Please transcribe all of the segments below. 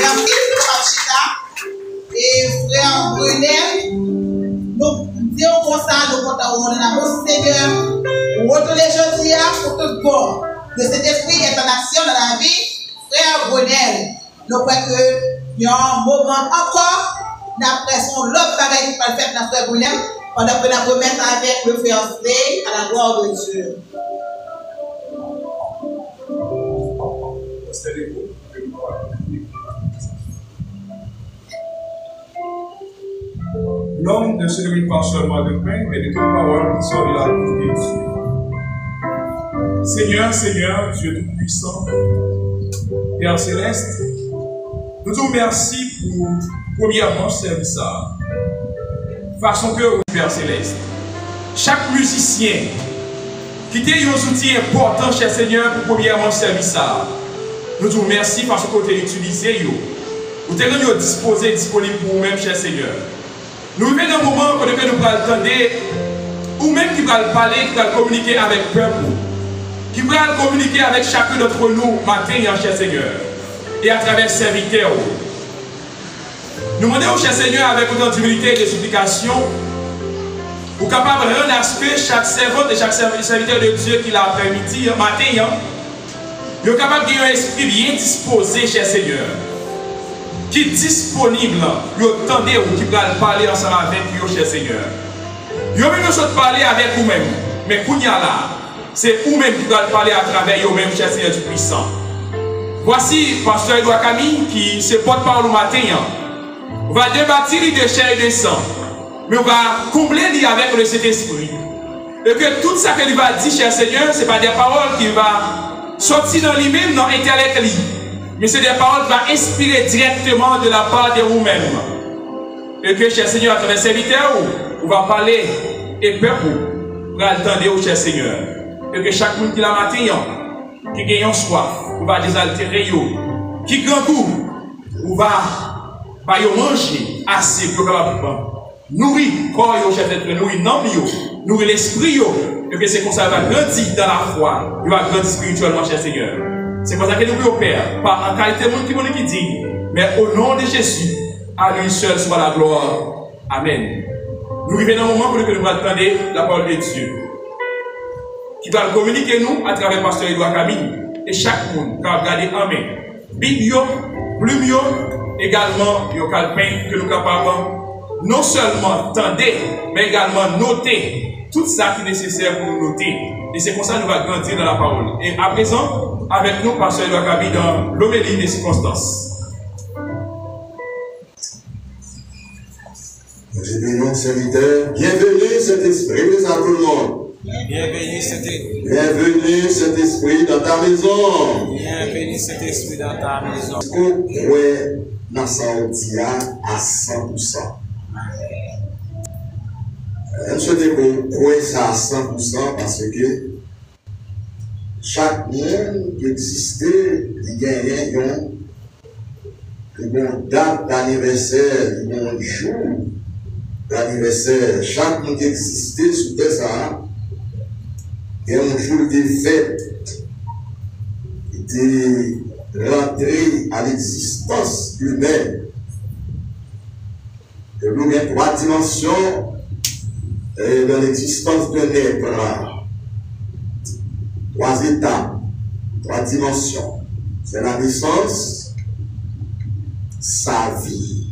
Merci, Pachita. Et frère Brunel, nous disons comme ça, nous comptons au Seigneur, pour retourner aujourd'hui pour tout bon. Que cet esprit est en action dans la vie, frère Brunel. Nous croyons qu'il y a un moment encore, d'après son l'autre pareil qui va le faire dans frère Brunel, pendant que nous remettons avec le frère Slay à la gloire de Dieu. L'homme ne se nourrit pas seulement de pain, mais de toute parole qui sort de la bouche de Dieu. Seigneur, Seigneur, Dieu Tout-Puissant, Père Céleste, nous te remercions pour, premièrement, ce service. Façon que, Père Céleste, chaque musicien qui était un outil important, cher Seigneur, pour premièrement, ce service. Nous te remercions parce que tu as utilisé, vous t'es rendu disposé, disponible pour vous-même, cher Seigneur. Nous vivons dans un moment où nous pouvons attendre, ou même qui va parler, qui va communiquer avec le peuple, qui va communiquer avec chacun d'entre nous matin, cher Seigneur, et à travers serviteurs. Nous demandons, cher Seigneur, avec autant d'humilité et de supplication, pour capable de rendre aspect chaque servante et chaque serviteur de Dieu qui l'a permis matin, nous sommes capables d'avoir un esprit bien disposé, cher Seigneur, qui est disponible, vous attendez ou qui va parler ensemble avec vous, cher Seigneur. Vous même nous parler avec vous-même, mais là, c'est vous-même qui va parler à travers vous-même, cher Seigneur du puissant. Voici Pasteur Edouard Camille qui se porte parole au matin. On va débattre de chair et de sang, mais on va combler avec le Saint-Esprit. Et que tout ça qu'il va dire, cher Seigneur, ce n'est pas des paroles qui vont sortir dans lui-même, dans l'intellect. Mais c'est des paroles qui vont inspirer directement de la part de vous-même. Et que, cher Seigneur, à travers serviteurs, on va parler et peuple pour attendre au cher Seigneur. Et que chaque monde qui l'a matin, qui gagne soif, on va désaltérer, qui grand goût, on va manger assez pour capable nourrir corps, cher Seigneur, nourrir l'âme, nourrir l'esprit, et que c'est comme ça qu'il va grandir dans la foi, il va grandir spirituellement, cher Seigneur. C'est pour ça que nous voulons Père, pas en qualité de monde qui dit, mais au nom de Jésus, à lui seul soit la gloire. Amen. Nous vivons dans un moment où nous allons attendre la parole de Dieu, qui va communiquer nous à travers le pasteur Edouard Camille, et chaque monde qui va regarder en main. Bible, plume, également, il y a calepin que nous sommes capables non seulement attendre, mais également noter tout ça qui est nécessaire pour nous noter. Et c'est comme ça que nous allons grandir dans la parole. Et à présent, avec nous, pasteur Edouard Camille dans l'homélie des circonstances. J'ai dit non, serviteur. Bienvenue, cet esprit, nous à tout le monde. Bienvenue, cet esprit. Bienvenue, cet esprit, dans ta maison. Bienvenue, cet esprit, dans ta maison. Est-ce qu'on croit dans sa outil à 100%? Je souhaite qu'on croit ça à 100% parce que chaque monde qui existait, il gagnait une date d'anniversaire, un jour d'anniversaire. Chaque monde qui existait sous ça, et un jour de fête, qui était rentré à l'existence humaine. Et nous avons 3 dimensions dans l'existence de l'être. 3 étapes, 3 dimensions. C'est la naissance, sa vie,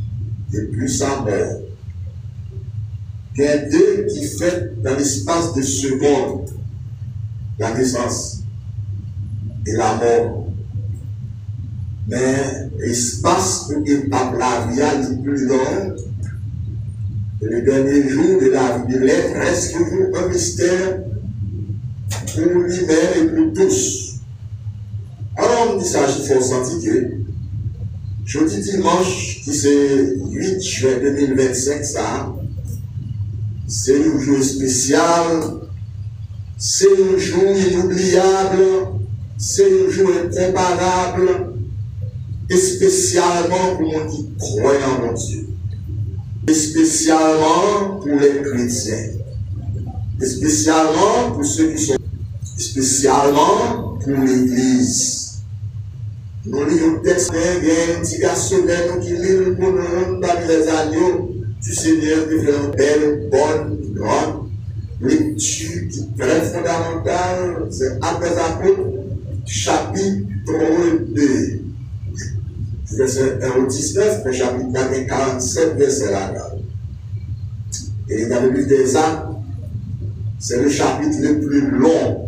et puis sa mort. Il y a 2 qui fait dans l'espace de secondes. La naissance et la mort. Mais l'espace où il parle la vie est plus long. Et le dernier jour de la vie de l'être reste toujours un mystère pour lui-même et pour tous. Alors on dit ça, il faut sentir que jeudi dimanche, qui c'est 8 juin 2025, ça, c'est un jour spécial. C'est un jour inoubliable, c'est un jour incomparable, et spécialement pour les qui croient en mon Dieu, et spécialement pour les chrétiens, et spécialement pour ceux qui sont, spécialement pour l'Église. Nous lisons le texte, il y a un petit garçon qui lit pour nous parmi les agneaux du Seigneur qui fait une belle, bonne, grande lecture qui est très fondamentale. C'est Actes des Apôtres, chapitre 2. Verset 1 au 19, le chapitre 47, verset là. Et dans le livre des Actes, c'est le chapitre le plus long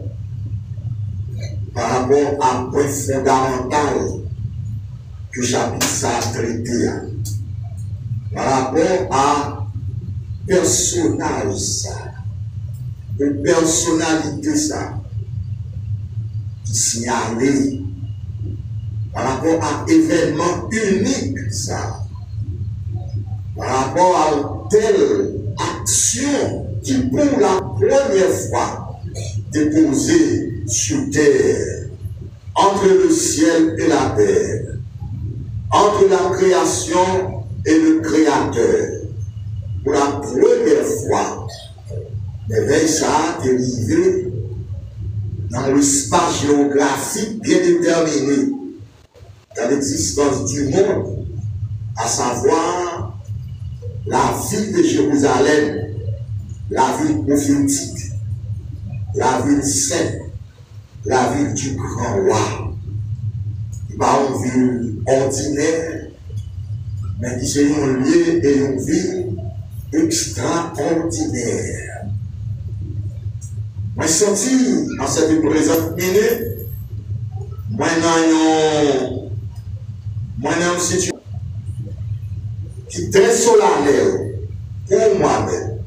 par rapport à un point fondamental que le chapitre ça a traité. Par rapport à personnage ça, une personnalité ça, qui signalait par rapport à événement unique ça, par rapport à telle action qui pour la première fois déposée sur terre, entre le ciel et la terre, entre la création et le créateur. Pour la première fois, l'éveil ça a dérivé dans l'espace géographique bien déterminé dans l'existence du monde, à savoir la ville de Jérusalem, la ville prophétique, la ville sainte, la ville du grand roi. Pas une ville ordinaire, mais qui c'est un lieu et une ville extraordinaire. Moi, senti en cette présente minute, moi, dans une situation qui est très solennelle pour moi-même,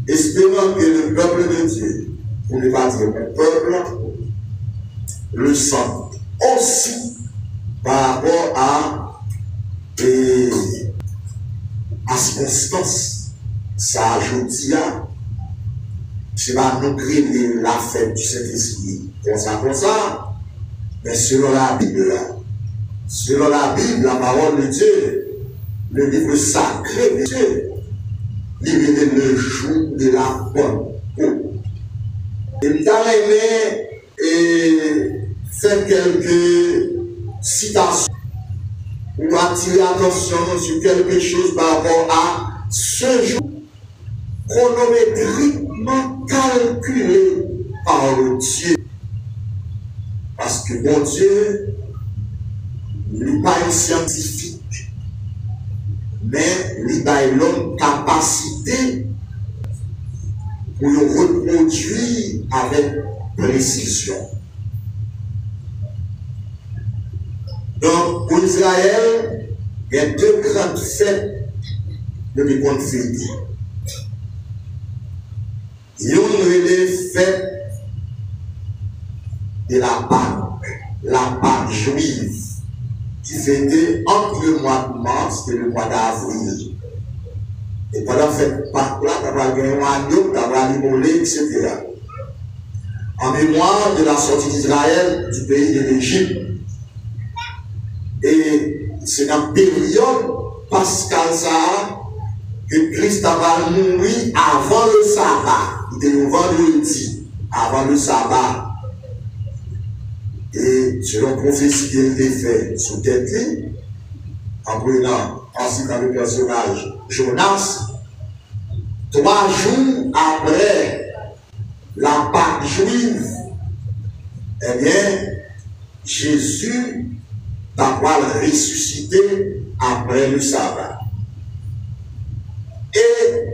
espérant que le peuple de Dieu, pour ne pas dire mon peuple, le sent aussi par rapport à des circonstances. Ça ajoute à c'est pas nous créer la fête du Saint-Esprit comme ça, mais selon la Bible, la parole de Dieu, le livre sacré de Dieu, il est le jour de la bonne peau. Il t'a aimé et faire quelques citations pour attirer l'attention sur quelque chose par rapport à ce jour chronométriquement calculé par le Dieu. Parce que mon Dieu n'est pas un scientifique, mais il a l'homme capacité pour le reproduire avec précision. Donc, pour Israël, il y a deux grandes fêtes de l'époque fêtée. Il y a une fête de la Pâque juive, qui fêtait entre le mois de mars et le mois d'avril. Et pendant cette Pâque-là, tu vas gagner un agneau, tu vas l'immoler, etc. En mémoire de la sortie d'Israël du pays de l'Égypte. Et c'est dans la période pascale ça que Christ va mourir avant le sabbat. Il était le vendredi, avant le sabbat. Et selon la prophétie qui a été faite sous tête, en prenant ainsi dans le personnage Jonas, 3 jours après la Pâque juive, eh bien, Jésus va ressusciter après le sabbat. Et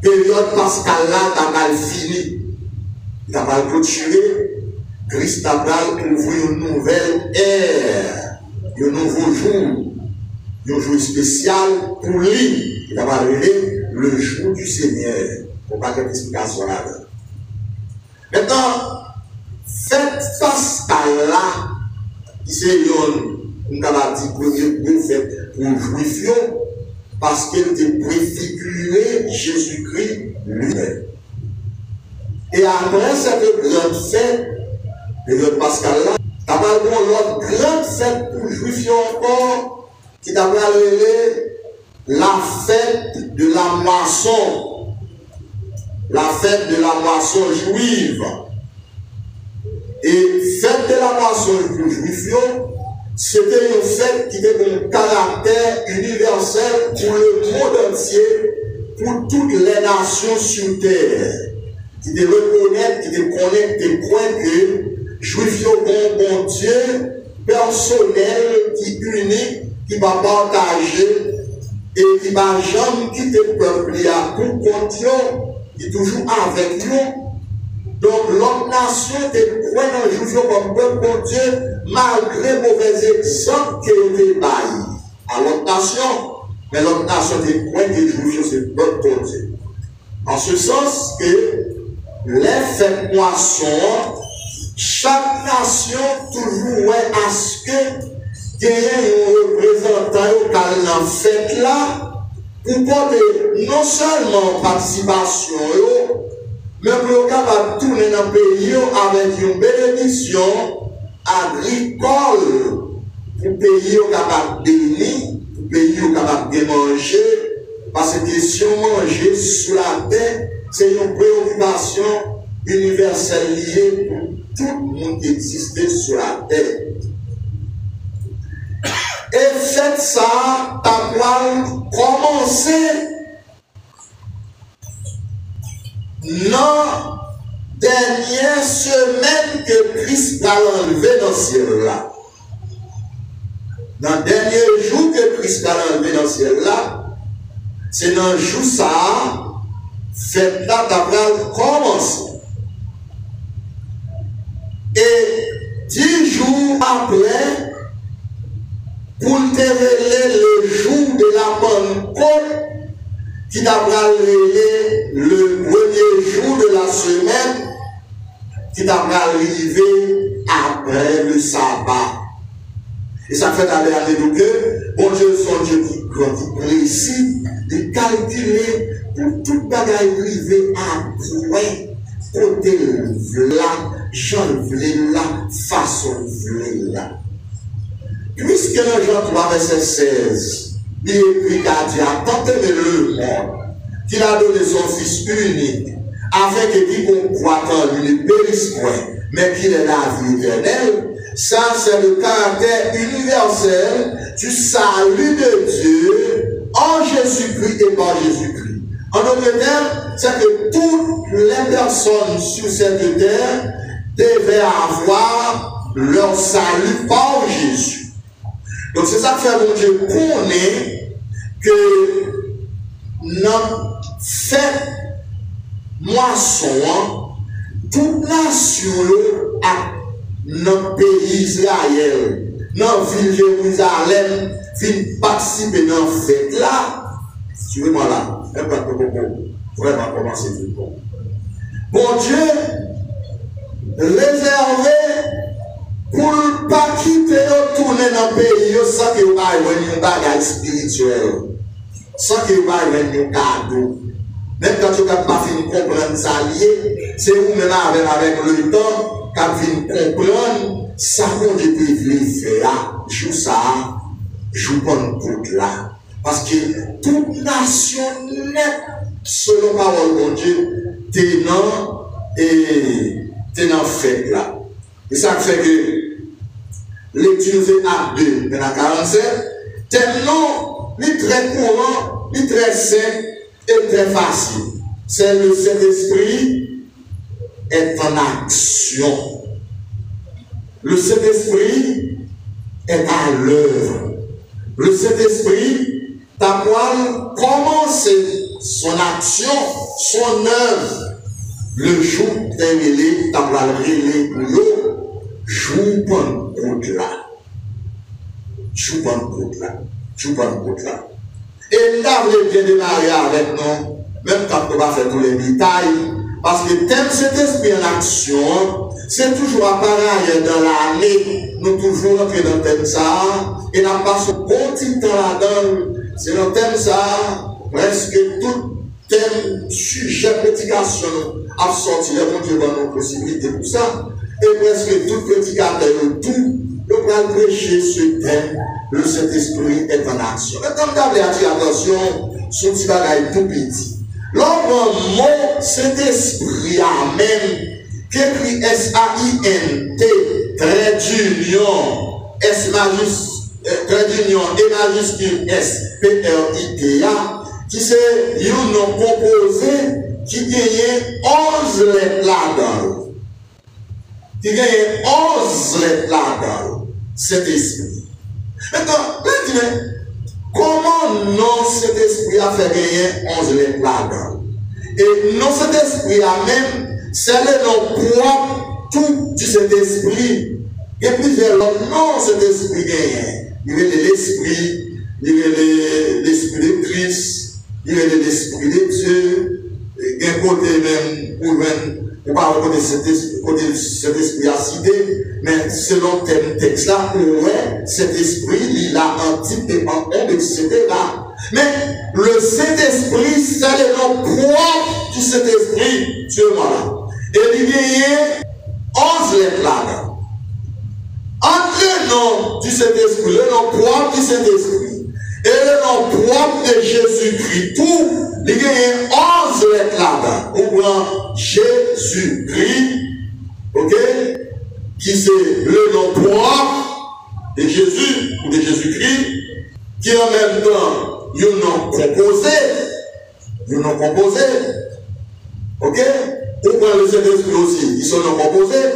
période pascale là, t'as fini. T'as pas clôturé. Christ a ouvert une nouvelle ère, un nouveau jour, un jour spécial pour lui. Il a parlé le jour du Seigneur. Pour pas qu'il y ait une explication là. Maintenant, cette pascale là, qui c'est une première fête pour juifs, parce qu'elle était préfigurée Jésus-Christ lui-même. Et après cette grande fête, période pascale là, tu as l'autre grande fête pour juifs encore, qui t'a appelé la fête de la moisson. La fête de la moisson juive. Et fête de la moisson pour les Juifs, c'était une fête qui avait un caractère universel pour le monde entier, pour toutes les nations sur terre. Qui te reconnaître, qui te connaître, qui te croire que Juifs ont bon Dieu personnel, qui est unique, qui va partager et qui va jamais quitter le peuple pour continuer, qui est toujours avec nous. Donc l'autre nation te croit dans le Juifs comme peuple bon Dieu, malgré mauvais exemples qui ont été baillés à l'autre nation. Mais l'autre nation te croit que les Juifs c'est peuple bon Dieu. En ce sens que les fêtes moissons, chaque nation toujours est à ce que il y ait un représentant dans la fête là, pour porter non seulement participation, mais pour capable tourner dans le pays avec une bénédiction agricole, pour le pays capable de bénir, pour le pays capable de manger, parce que si on mange sur la terre, c'est une préoccupation universelle liée pour tout le monde qui existe sur la terre. Et faites ça, t'as commencer dans dernière semaine que Christ va l'enlever dans ce ciel-là. Dans le dernier jour que Christ va l'enlever dans ce ciel-là, c'est dans le jour ça, faites là, t'as commencer. Et 10 jours après, pour te révéler le jour de la Pentecôte, qui t'a révélé le premier jour de la semaine, qui t'a arrivé après le sabbat. Et ça fait d'aller à nous que, bon Dieu, son Dieu qui précis, de calculer pour toute bagaille arriver à point, côté là, j'en veux là, façon veux là. Puisque dans Jean 3, verset 16, il écrit qu'à Dieu a tant aimé le monde, qu'il a donné son Fils unique, afin que quiconque croit en lui ne périsse point, mais qu'il ait la vie éternelle. Ça, c'est le caractère universel du salut de Dieu en Jésus-Christ et par Jésus-Christ. En d'autres termes, c'est que toutes les personnes sur cette terre devaient avoir leur salut par Jésus. Donc c'est ça que fait mon Dieu connaît que notre fête moisson, toute nation a notre pays Israël, dans la ville Jérusalem, vient participer dans la fête là. Suivez-moi là, vraiment commencer tout le monde. Bon Dieu, réservé pour ne pas quitter ou tourner dans le pays sans que vous ayez un bagage spirituel, sans que vous ayez un cadeau. Même quand vous n'avez pas fini de comprendre ça, c'est vous-même avec le temps quand vous comprendre ça qu'on devait faire, joue ça, joue bonne côte là. Parce que toute nation nette, selon la parole de Dieu, t'es dans fête là. Et ça fait que l'utiliser à 2, dans la 47, tellement, il est très courant, il est très simple et très facile. C'est le Saint-Esprit est en action. Le Saint-Esprit est à l'œuvre. Le Saint-Esprit t'a commencé son action, son œuvre. Le jour terminé, t'as relé pour nous. Joue bonne côte là. Joue bonne côte là. Joue bonne côte là. Et là, vous voulez bien démarrer avec nous, même quand on va faire tous les détails, parce que thème cet esprit en action, c'est toujours appareil dans l'année, nous toujours entrer dans le thème ça, et nous passons petit temps là-dedans, c'est dans le thème ça, presque tout thème, sujet, prédication, a sorti, le bon Dieu donne nos possibilités pour ça. Et presque tout prédicateur, tout, nous allons prêcher ce thème, le Saint-Esprit est en action. Maintenant, vous avez attiré attention sur ce bagage tout petit. L'homme mot Saint-Esprit, amen, qui écrit S-A-I-N-T, trait d'union, S majuscule, trait d'union, E majuscule, S, P-R-I-T-A, qui c'est un nom composé qui gagne 11 lettres là-dedans. Qui gagne 11 lettres là-dedans. Cet esprit. Maintenant, comment non cet esprit a fait gagner 11 lettres là-dedans? Et non cet esprit a même, c'est le nom propre tout de cet esprit. Il y a plusieurs noms, non cet esprit gagne. Il y a l'esprit, il y a l'esprit de Christ, il y a l'esprit de Dieu. Il y a un côté même où on va reconnaître cet esprit à cité, mais selon tel texte là, ouais, cet esprit, il a un type et un homme, etc. Mais le Saint-Esprit, c'est le nom propre du Saint-Esprit, Dieu voilà. Et il y a 11 lettres là-dedans. Entre le nom du Saint-Esprit, le nom propre du Saint-Esprit, et le nom propre de Jésus-Christ, tout, il y a 11 lettres là-dedans. On prend Jésus-Christ, ok, qui c'est le nom propre de Jésus ou de Jésus-Christ, qui en même temps, il y a un nom composé, ok, on prend le Saint-Esprit aussi, ils sont non composés.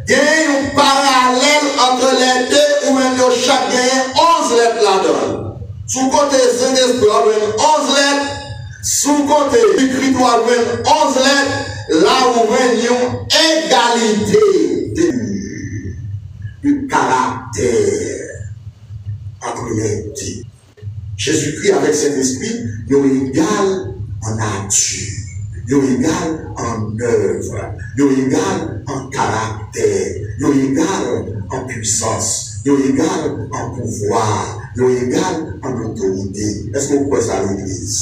Il y a un parallèle entre les deux, ou même chaque gagne 11 lettres là-dedans. Sous côté Saint-Esprit, on a 11 lettres. Sous côté écrit, on a 11 lettres. Là où on a une égalité du caractère entre les deux. Jésus-Christ avec Saint-Esprit, il est égal en nature. Il est égal en œuvre, il est égal en caractère, il est égal en puissance, il est égal en pouvoir, il est égal en autorité. Est-ce que vous croyez ça à l'Église?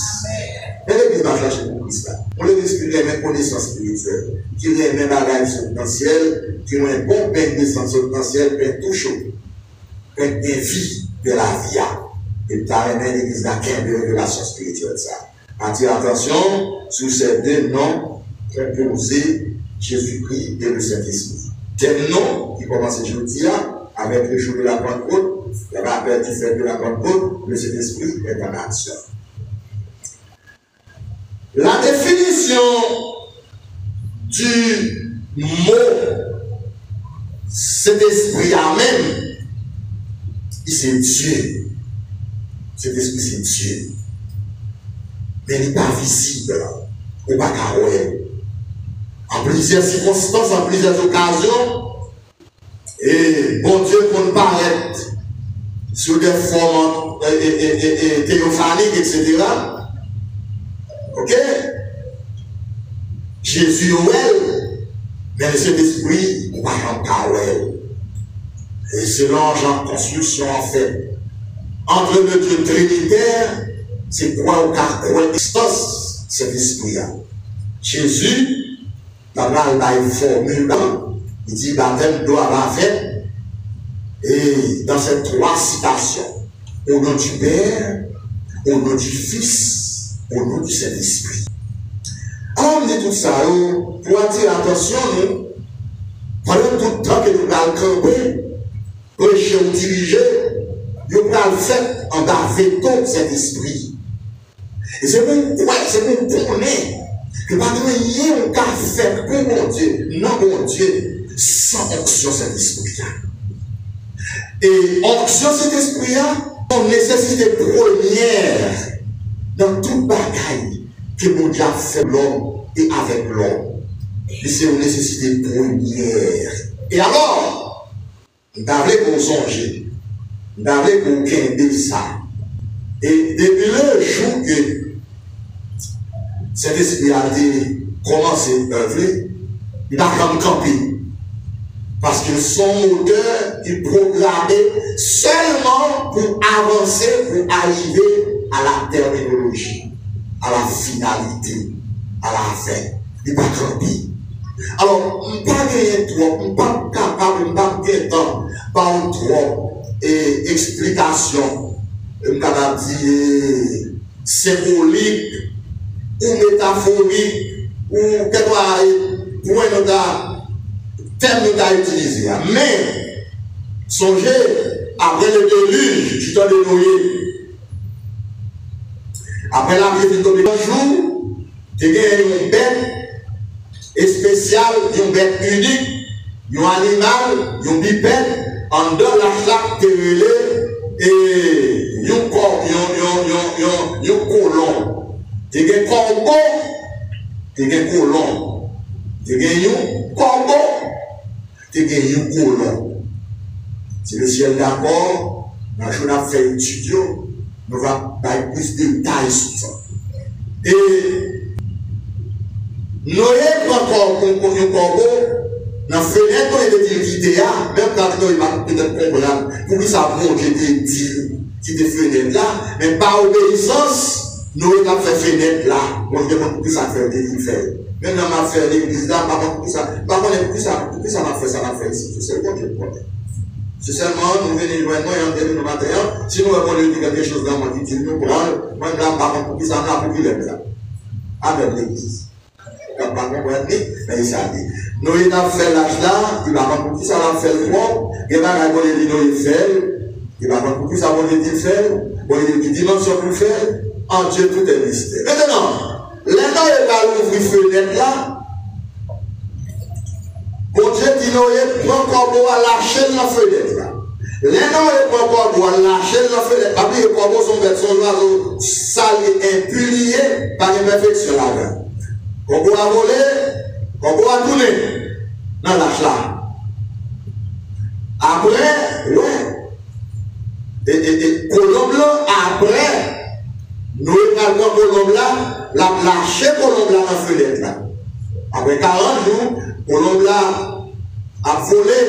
Mais l'Église va chercher pour Christ là. On l'Église qui a même connaissance spirituelle, qui a même bagage substantiel, qui a un bon pain de sens substantiel, pain tout chaud, pain de vie de la vie. Et tu as même l'Église là qui a une révélation spirituelle ça. Attirez attention sur ces deux noms composés, Jésus-Christ et le Saint-Esprit. Tel nom qui commence aujourd'hui avec le jour de la Pentecôte, le rappel du fait de la Pentecôte, le Saint-Esprit est en action. La définition du mot Saint-Esprit à même, c'est Dieu. Cet esprit, c'est Dieu. Mais il n'est pas visible, ou pas carré. En plusieurs circonstances, en plusieurs occasions, et bon Dieu qu'on paraît sur des formes théophaniques, etc. Ok? Jésus ouel, mais cet esprit, ou pas en carré. Et selon Jean Construction, en fait, entre le Dieu trinitaire, c'est quoi au cas existence cet esprit-là. Jésus, dans la formule, il dit baptême doit avoir fait. Et dans ces trois citations, au nom du Père, au nom du Fils, au nom du Saint-Esprit. Alors on dit tout ça, pour attirer l'attention, nous, pendant tout le temps que nous allons camper, prêcher ou diriger, nous allons faire en bas veto cet esprit. Et c'est pour connaître que pas de rien on peut faire pour mon Dieu, non mon Dieu, sans onction cet esprit-là. Et onction cet esprit-là, c'est une nécessité première dans tout bagaille que mon Dieu a fait l'homme et avec l'homme. Et c'est une nécessité première. Et alors, d'aller pour songer, d'aller pour qu'aider ça. Et depuis le jour que cet esprit a commencé à œuvrer, il a comme campé. Parce que son moteur est programmé seulement pour avancer, pour arriver à la terminologie, à la finalité, à la fin. Il n'a pas campé. Alors, on ne peut pas gagner trop, on ne peut pas capable, on ne peut pas gagner temps, par trop explication, on peut dire symbolique, ou métaphorique, ou quelque point terme que tu as utilisé. Mais, songez, après le déluge, du temps de Noé, après la vie de Noé, un jour, tu as une bête spéciale, une bête unique, un animal, un bipède, en dehors la flaque terrelée, et un colon. Tu as un corbeau, tu as un colon. Tu as un corbeau, tu as un colon. Si le ciel d'accord, dans le jour où on a fait étudier, nous allons faire plus de détails sur ça. Et Noé prend un corbeau, dans la fenêtre, il a dit qu'il était là, même quand il va peut-être comprendre, pour lui ça montre qu'il était dit, qu'il était fenêtre là, mais par obéissance, Noé a fait fenêtre là, on demande pour qui ça fait, il fait. Même dans ma fait l'église là, par contre, pour qui ça m'a fait, ça m'a fait ici, c'est le bon Dieu. C'est seulement, nous venons loin, nous avons nous matin, si nous avons dit quelque chose dans mon dit, nous prenons, moi, là, par contre, pour qui ça m'a, pour qui l'aime là, avec l'église. Quand par contre, mais il s'est dit. Noé a fait l'âge là, il va pour qui ça va faire le roi, il va raconter les Noé fait, il va pour qui ça va dire faire, bon, il dit dimension pour faire, en Dieu tout est mystère. Maintenant, là, il va ouvrir fenêtre là, bon Dieu dit Noé, prends corbeau à lâcher la fenêtre là. Là, il prend corbeau à lâcher la fenêtre, parce que les corbeaux sont bêtes, sont oiseaux salés, impuliés par l'imperfection là-dedans. Corbeau a volé, corbeau a tourné dans l'âge là. Après, ouais. Et colombe là, après, nous avons colombe là, la lâché colombe là dans la fenêtre là. Après 40 jours, colombe là a volé.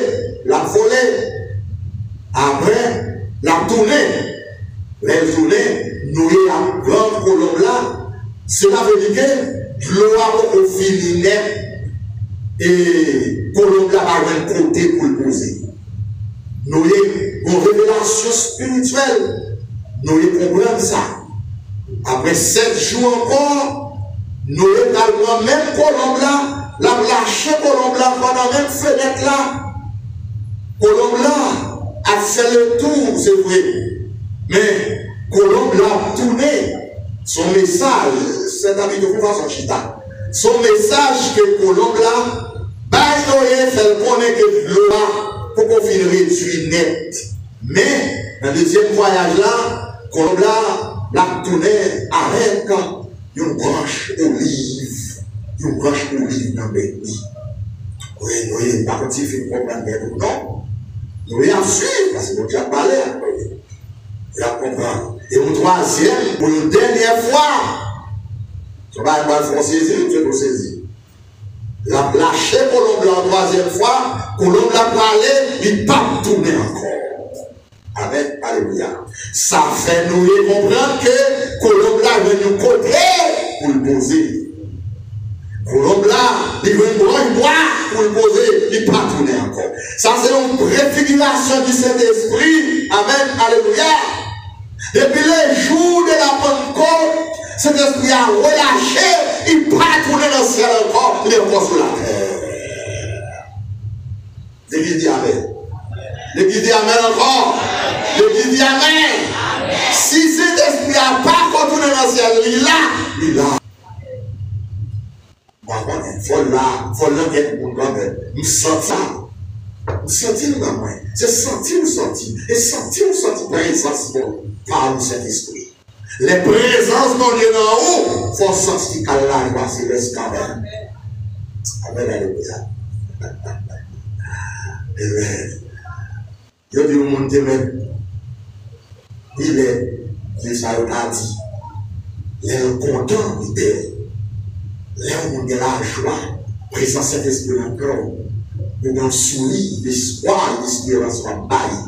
Après, la tourné. Les tournées, nous avons grand colombe là. Cela veut dire que l'eau a au fil net et colombe là va un côté pour le poser. Nous avons une révélation spirituelle. Nous comprenons ça. Après 7 jours encore, nous avons même colombe là, la lâché colombe là pendant même fenêtre là. Colombe là a fait le tour, c'est vrai. Mais colombe là a tourné. Son message, c'est un de façon chita. Son message que colombe là, Noé fait connaître que l'eau pour qu'on finisse réduit net. Mais, dans le deuxième voyage là, colombe là, la tournée arrête quand une branche olive dans le pays. Oui, Noé, par contre, il fait comprendre bien tout, non? Noé a suivi, parce que Dieu a parlé à Noé. Il a compris. Et une troisième, pour une dernière fois, tu vas voir saisir, tu vas saisir. La lâché colombe la troisième fois, colombe l'a parlé, il pas tourner encore. Amen, alléluia. Ça fait nous comprendre que colombe là vient nous côté pour le poser. Colombe là, il veut une grande bois pour le poser, il pas tourner encore. Ça c'est une préfiguration du Saint-Esprit. Amen, alléluia. Depuis le jour de la Pentecôte, cet esprit a relâché, il ne pas tourner dans le ciel encore, il est encore sur la terre. L'église dit Amen. L'église dit Amen encore. L'église dit Amen. Si cet esprit n'a pas retourné dans le ciel, il est là. Il est là. Il faut là être pour nous. Nous sentons ça. Nous sentons dans moi. C'est sentir ou sentir. Et sentir ou sentir présence par le Saint-Esprit. Les présences qu'on est en haut, il faut sentir qu'elle a la céleste quand même. Amen, alléluia. Amen. Je dis au monde même, il est, ça a dit, il est content, il est. Là où on a la joie, présence Saint-Esprit dans le cœur, pour qu'on sourit, l'espoir, l'espérance soit baille,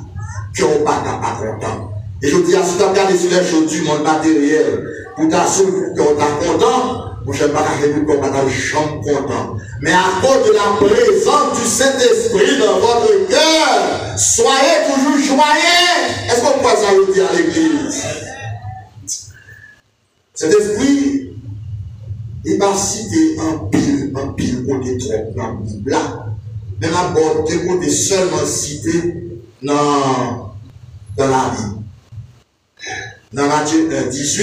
qu'on ne pas content. Et je dis à ce que tu as regardé sur les choses du monde matériel, pour t'assurer que tu es content, je ne sais pas que tu es chambre content. Mais à cause de la présence du Saint-Esprit dans votre cœur, soyez toujours joyeux. Est-ce qu'on peut ça le dire à l'église? Cet esprit, il va citer un pile côté trop dans la Bible là. mais ma bonne, que côté seulement cité dans la Bible. Dans Matthieu 1,18,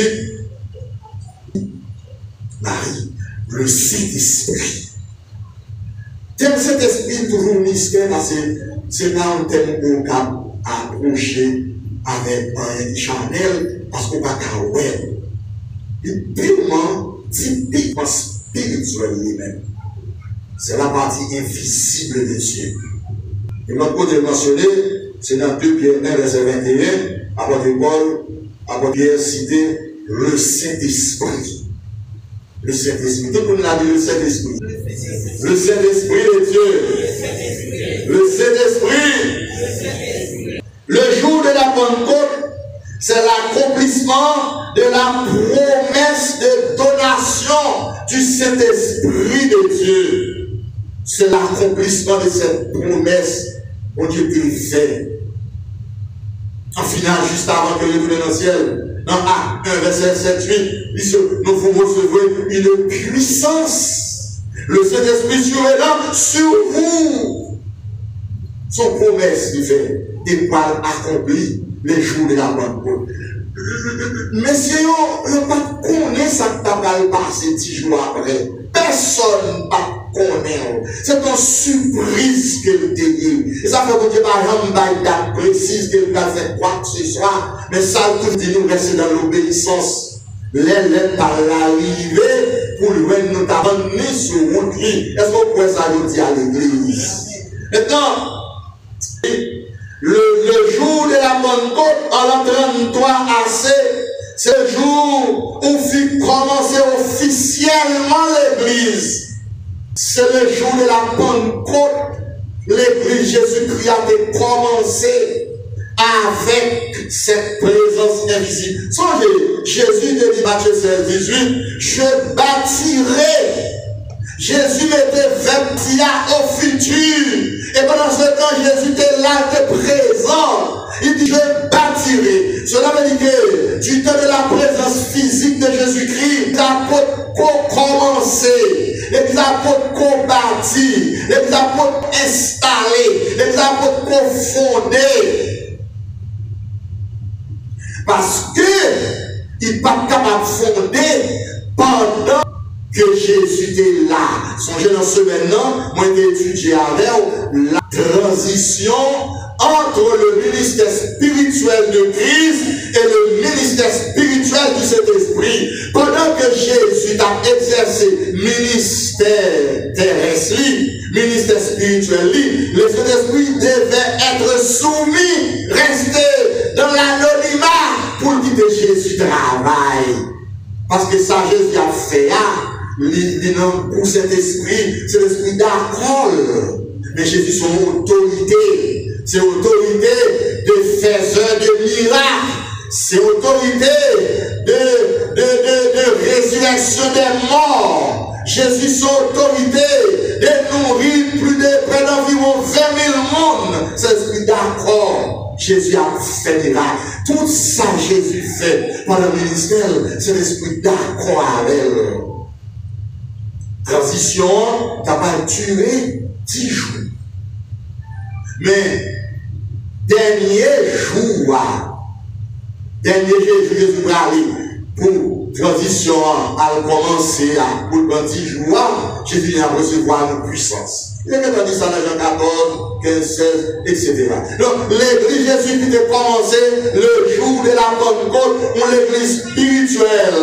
Marie, le Saint-Esprit. Thème Saint-Esprit, toujours mystère, parce que c'est pas un thème qu'on peut approcher avec un charnel, parce qu'on va carrer. Il est purement, typiquement spirituel lui-même. C'est la partie invisible de Dieu. Et notre côté mentionné, c'est dans 2 Pierre 1, verset 21, apôtre Paul, apôtre Pierre cité le Saint-Esprit. Le Saint-Esprit. Tout le monde a dit le Saint-Esprit. Le Saint-Esprit de Dieu. Le Saint-Esprit. Le jour de la Pentecôte, c'est l'accomplissement de la promesse de donation du Saint-Esprit de Dieu. C'est l'accomplissement de cette promesse dont Dieu t'a fait. En final, juste avant que le tourne dans le ciel, dans Acte 1, verset 7-8, nous vous recevrez une puissance. Le Saint-Esprit survenant sur vous. Son promesse, il fait, il va accomplir les jours de la Pentecôte. Messieurs, on ne pas connaître ça que tu as passé 10 jours après. Personne ne connaît. C'est une surprise qu'elle te dit. Et ça fait que Dieu n'a jamais une date précise qu'elle va faire quoi que ce soit. Mais ça, tout dit, nous rester dans l'obéissance. L'élève par l'arrivée pour lui nous t'amener sur route. Est-ce qu'on pourrait ça nous dire à l'église? Maintenant, le jour de la Pentecôte, en l'an 33 AC, c'est le jour où fut commencé officiellement l'église. C'est le jour de la Pentecôte. L'église Jésus-Christ a commencé avec cette présence invisible. Songez, Jésus te dit, Matthieu 16, 18, je bâtirai. Jésus mettait vertia au futur. Et pendant ce temps, Jésus était là, était présent. Il dit, je bâtirai. Cela veut dire que du temps de la présence physique de Jésus-Christ, les apôtres ont commencé, les apôtres ont bâti, les apôtres installé, les apôtres ont fondé. Parce que il n'est pas capable de fonder pendant que Jésus était là. Songez dans ce maintenant, moi j'ai étudié avec la transition entre le ministère spirituel de Christ et le ministère spirituel du Saint-Esprit. Pendant que Jésus a exercé ministère terrestre, ministère spirituel, le Saint-Esprit devait être soumis, rester dans l'anonymat pour quitter Jésus travail. Parce que ça, Jésus a fait, pour cet esprit, c'est l'esprit d'accord. Mais Jésus, son autorité, c'est autorité de faiseur de miracles, c'est autorité de résurrection des morts. Jésus, son autorité de nourrir plus de près d'environ 20 000 monde. C'est l'esprit d'accord. Jésus a fait des miracles. Tout ça, Jésus fait par le ministère, c'est l'esprit d'accord avec elle. Transition, t'as pas duré 10 jours. Mais, dernier jour, Jésus va aller pour transition, à commencer pour le 10 jours, Jésus vient recevoir une puissance. Il y a quelqu'un dit ça dans Jean 14, 15, 16, etc. Donc, l'église Jésus qui a commencé le jour de la Pentecôte, une église spirituelle,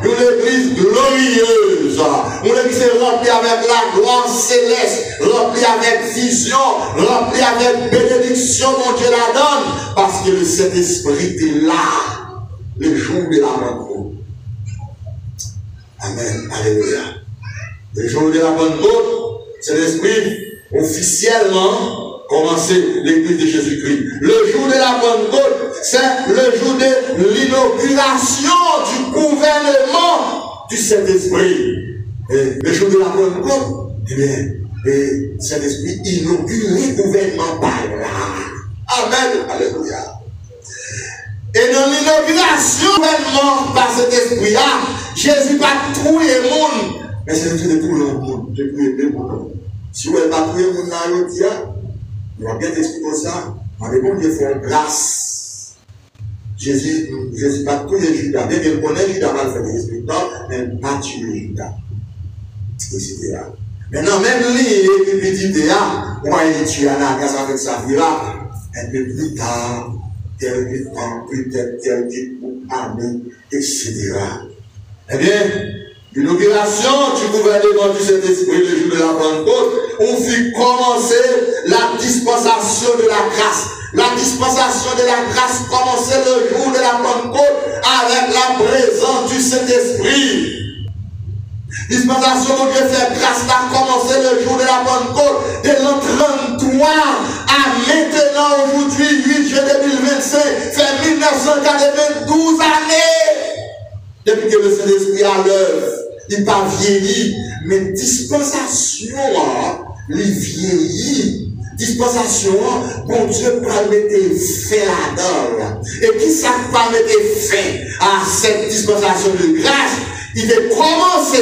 une église glorieuse, une église remplie avec la gloire céleste, remplie avec vision, remplie avec bénédiction dont Dieu la donne, parce que le Saint-Esprit est là, le jour de la Pentecôte. Amen. Alléluia. Le jour de la Pentecôte, c'est l'esprit officiellement commencé l'église de Jésus-Christ. Le jour de la Pentecôte, c'est le jour de l'inauguration du gouvernement du Saint-Esprit. Et le jour de la Pentecôte, eh bien, le Saint-Esprit inaugure le gouvernement par là. Amen. Alléluia. Et dans l'inauguration du gouvernement par cet esprit-là, Jésus va trouver le monde. Mais c'est le truc de tout le monde. J'ai pris deux mots. Si vous n'avez pas pris mon nom, on va bien expliquer ça. On est bon de faire grâce. Jésus pas tué Judas. Bien qu'il connaisse Judas mal fait des expliquants, mais pas tué Judas. Etc. Maintenant, même lui, il dit, pourquoi il tue Ananias avec sa vie là, un peu plus tard, tel temps, peut-être tel année, etc. Eh bien, l'inauguration du gouvernement du Saint-Esprit le jour de la Pentecôte, on fit commencer la dispensation de la grâce. La dispensation de la grâce commençait le jour de la Pentecôte avec la présence du Saint-Esprit. Dispensation de Dieu fait grâce a commencé le jour de la Pentecôte de l'an 33 à maintenant aujourd'hui 8 juillet 2025 fait 1992 années depuis que le Saint-Esprit est à l'œuvre. Il n'a pas vieilli, mais dispensation il vieillit. Dispensation, bon Dieu peut mettre fin là-dedans. Et qui ça pas mettre fin à cette dispensation de grâce? Il a commencé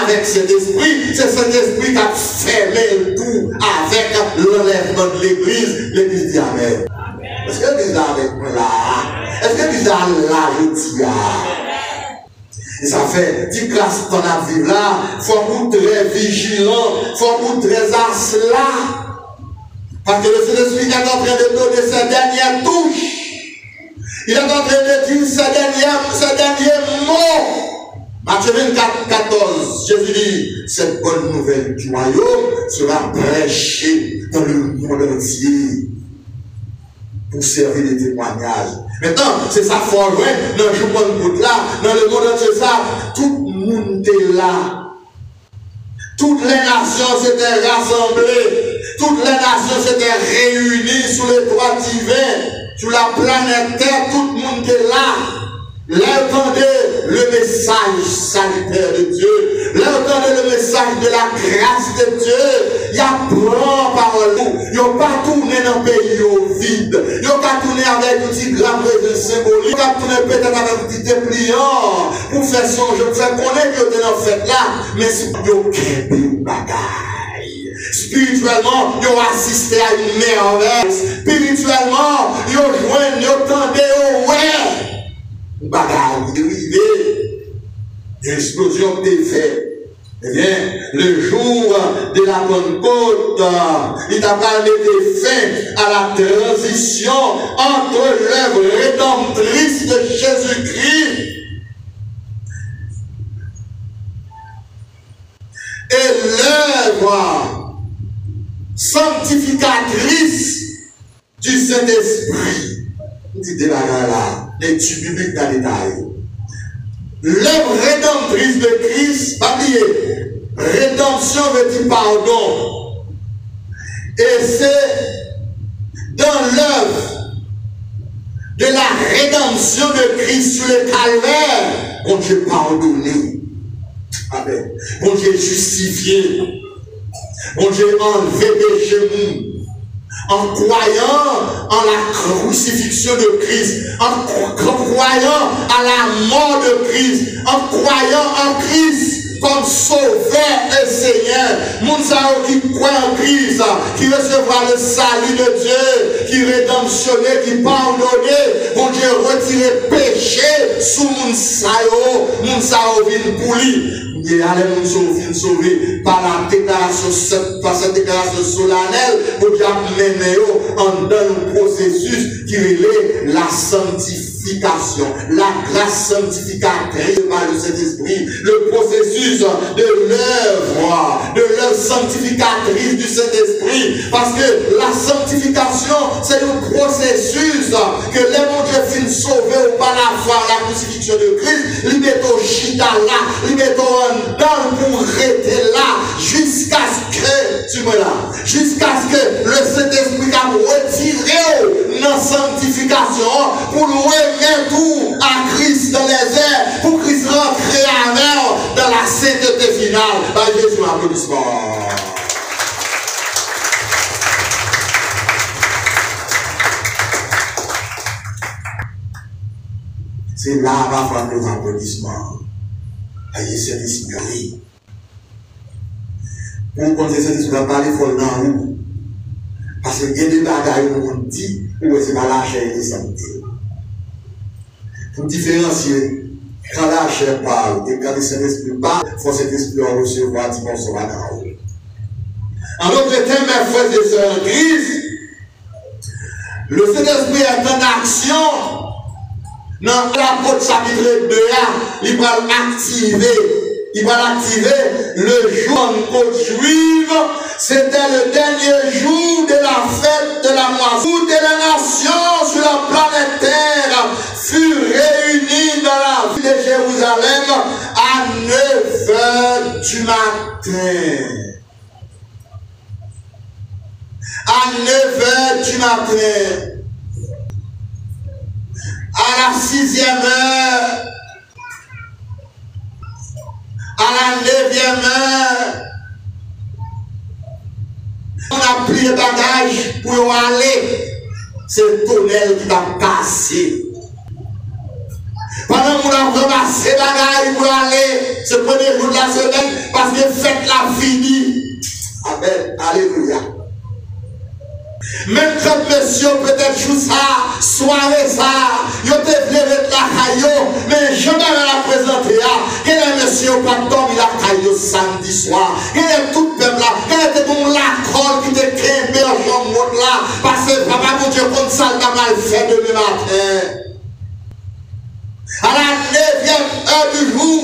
avec cet esprit, c'est cet esprit qui a fermé le tout avec l'enlèvement de l'église. L'église dit Amen. Est-ce que l'église est avec moi là? Est-ce que l'église est là, je dis Et ça fait, dit grâce ton avis là, il faut qu'on très vigilant, il faut qu'on très à cela. Parce que le Saint-Esprit est en train de donner ses dernières touches. Il est en train de dire ses derniers mots. Matthieu 24, 14, Jésus dit, cette bonne nouvelle du royaume sera prêchée dans le monde entier pour servir de témoignage. Maintenant, c'est ça fort loin, dans le jour de là, dans le monde entier, ça, tout le monde est là. Toutes les nations s'étaient rassemblées, toutes les nations s'étaient réunies sous les toits divins, sur la planète Terre, tout le monde est là. L'entendez le message salutaire de Dieu. L'entendez le message de la grâce de Dieu. Il y a plein parole. Il n'y a pas tourné dans le pays au vide. Il n'y a pas tourné avec un petit grand présent symbolique. Il n'y a pas tourné peut-être avec un petit dépliant pour faire son jeu. Pour faire connaître que vous êtes en fait là. Mais si vous n'avez aucun bagaille. Spirituellement, ils ont assisté à une merveille. Spirituellement, ils ont joint, ils ont tendu au ouais. Bagaille dérivé, l'explosion des faits. Eh bien, le jour de la Pentecôte, il a pas mis fin à la transition entre l'œuvre rédemptrice de Jésus-Christ et l'œuvre sanctificatrice du Saint-Esprit. Dit de la là, l'étude biblique dans les détails. L'œuvre rédemptrice de Christ, pas oublier, rédemption veut dire pardon. Et c'est dans l'œuvre de la rédemption de Christ sur le calvaire qu'on Dieu pardonné. Amen. Qu'on Dieu justifié. Qu'on Dieu enlevé péché. En croyant en la crucifixion de Christ, en croyant à la mort de Christ, en croyant en Christ comme sauveur et Seigneur. Mounsaou qui croit en Christ, qui recevra le salut de Dieu, qui rédemptionné, qui pardonné, bon Dieu retiré péché sous Mounsaou vient pour lui. Et allez nous sauver par la déclaration, par cette déclaration solennelle, pour Dieu mener en dans le processus qui est la sanctification, la grâce sanctificatrice par le Saint-Esprit, le processus de l'œuvre sanctificatrice du Saint-Esprit, parce que la sanctification, c'est le processus que les mon Dieu finit sauver par la foi, la crucifixion de Christ, il met au chita là, il met au dans pour rester là jusqu'à ce que tu me là, jusqu'à ce que le Saint-Esprit a retiré dans sanctification pour nous remettre tout à Christ dans les airs, pour Christ rentrer avec dans la sainteté finale. Bah, Jésus, applaudissement. C'est là va faire nos applaudissements. Ayez cet esprit. Pour qu'on dise que ça parler faut dans nous. Parce qu'il y a des bagages où on dit, ou c'est pas la chair et santé. Pour différencier, quand la chair parle et quand le Saint-Esprit parle, il faut cet esprit en recevoir, dimension à nous. En d'autres termes, mes frères et sœurs en Christ, le Saint-Esprit est en action. Dans l'apôtre chapitre 2, il va activer le jour juive. C'était le dernier jour de la fête de la moisson. Toutes les nations sur la planète Terre furent réunies dans la ville de Jérusalem à 9 h du matin. À 9 h du matin. À la 6e heure, à la 9e heure, on a pris le bagage pour aller. C'est le tonnerre qui va passer. Pendant qu'on a ramassé le bagage pour aller, ce premier jour de la semaine, parce que fête la fini. Amen. Alléluia. Même quand monsieur peut-être joue ça, soirée ça, il te fait mettre la caillou, mais je vais la présenter. Quel est monsieur pas dormi la caillou samedi soir? Quel est tout le peuple là? Quel était bon la colle qui te crée en chambre là? Parce que papa, mon Dieu, comme ça, il a mal fait demain matin. À la 9e heure du jour,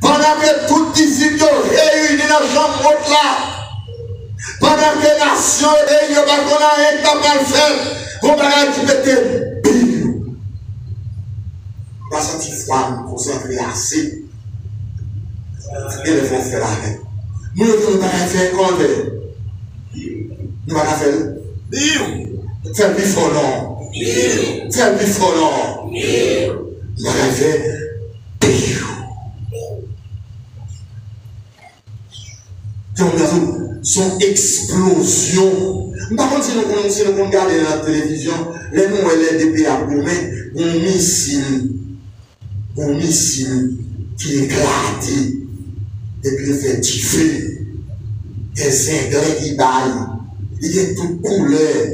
pendant que tous les disciples réunis dans la chambre là, pendant que les nations et les gens qui ont mal fait, on va qui mettait pire. On va sentir froid, concentrer assez. Et les gens faire la main. Nous ne pouvons pas faire comme nous ne pouvons pas faire. Faire plus fort non. Faire plus fort non. Nous ne pouvons pas faire pire. Son explosion. Par contre, si nous regardons la télévision, les noms et les DPA pour mettre un missile qui éclate et puis il fait tiffer des ingrés qui baillent. Il y a toute couleur.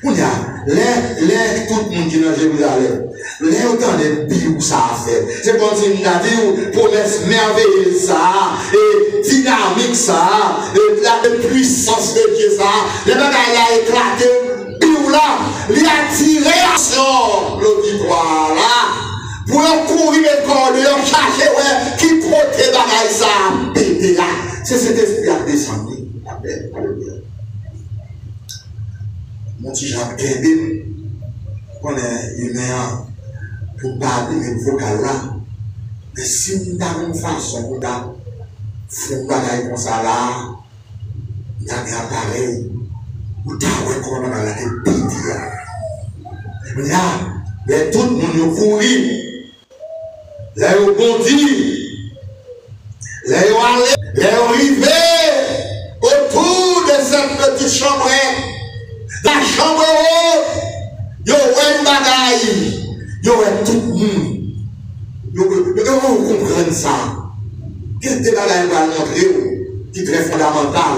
On y a l'air tout le monde qui est dans Jérusalem. L'air autant de billes ça a fait. C'est comme si on a dit promesse merveilleuse ça, et dynamique ça, et la puissance de Dieu ça. Les bagages a éclaté, billes là, il a tiré action, l'auditoire là, pour courir les cordes, chercher qui protège les bagages ça, pété là. C'est cet esprit à descendre. Mon petit Jacques Kébé, on est humain pour parler de vocal là. Mais si nous avons une façon, nous avons fait un comme ça là, nous avons un appareil, nous avons comment on a la tête pétée là. Tout le monde courit, là ils bondi, là ils allaient, là ils arrivaient autour de cette petite chambrette. La chambre haute, yo ouais une bagaille, yo ouais tout le monde. Yo comprendre ça. Qu'est-ce que bagaille va montrer qui est très fondamental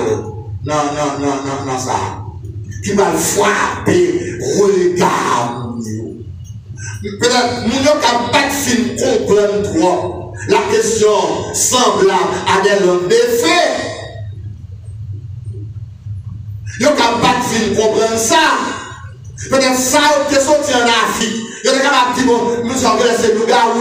dans ça. Qui va frapper, regarde. Peut-être nous n'avons qu'à pas de film comprendre trop. La question semblable à des langues de fait. Yo capable de comprendre ça. Peut-être ça qui est sorti en Afrique. Yo est capable de dire bon, nous sommes laissés nous garder.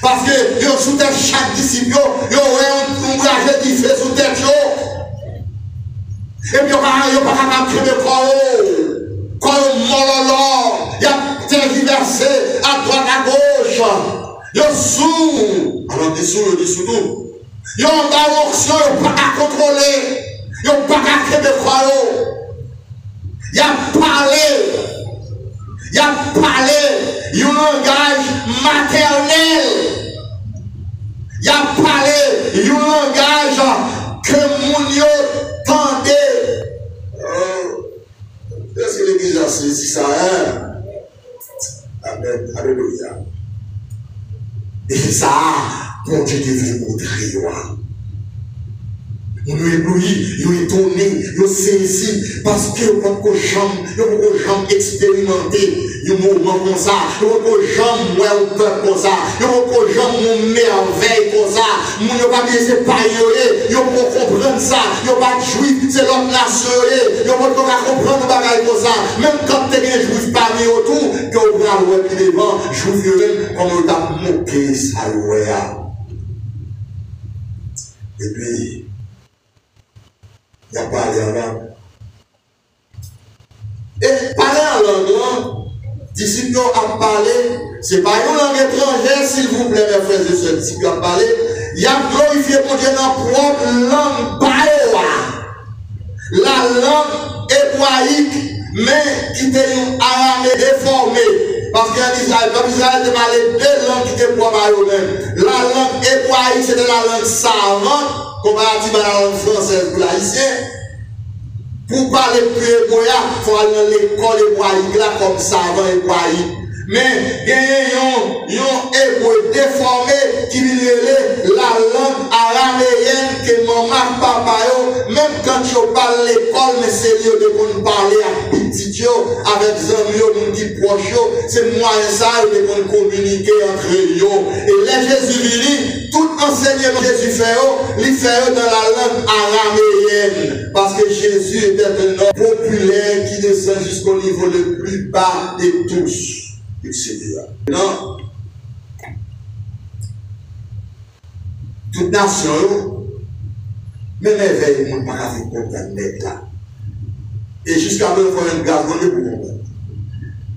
Parce que yo sous tête chaque disciple, yo un trajet qui fait sous tête yo. Et puis yo pas capable de créer quoi mololo, y a tergiversé à droite à gauche. Yo sous, alors dessous tout. Ils ont une option, ils n'ont pas à contrôler, ils n'ont pas à créer de quoi. Ils ont parlé, ils ont un langage maternel. Ils ont parlé, ils ont un langage que mon tendait. Est-ce que l'église a saisi ça? Amen. Alléluia. Et c'est ça, bon Dieu devait montrer. On est ébloui, on est étonné, on est saisi, parce que on peut jamais expérimenter un moment comme ça, on peut jamais voir un peuple comme ça, on peut jamais une merveille comme ça, on ne peut pas laisser parler, on peut comprendre ça, on ne peut pas juif, c'est l'autre nation, on peut pas comprendre bagaille comme ça, même quand tu es juif parmi autour, que on va le plus devant, juif comme on t'a moqué ça, et puis, il a parlé en langue. Et parler en langue, disciples ont parlé, ce n'est pas une langue étrangère, s'il vous plaît, mes frères et sœurs, disciples ont parlé, il a glorifié mon Dieu dans la propre langue baoua. La langue hébraïque, mais qui était une arabe déformée. Parce qu'en Israël, comme Israël était parlé deux langues qui étaient propres à eux-mêmes. La langue hébraïque, c'était la langue savante. Comparativement à la langue française pour l'haïtien, pour parler plus hébreu, il faut aller dans l'école hébraïque là comme savant hébraïque. Mais il y a un hébreu déformé qui dit la langue araméenne que maman, papa, même quand tu parles l'école, mais c'est lieu de qu'on parler à petit avec des amis qui proches, c'est moyen ça de qu'on communiquer entre eux. Et là Jésus dit, tout enseignement Jésus fait, il fait dans la langue araméenne. Parce que Jésus était un homme populaire qui descend jusqu'au niveau le plus bas de tous. Etc. Non. Toute nation, même éveil, on ne peut pas faire comprendre là. Et jusqu'à maintenant, il faut un gaz pour comprendre.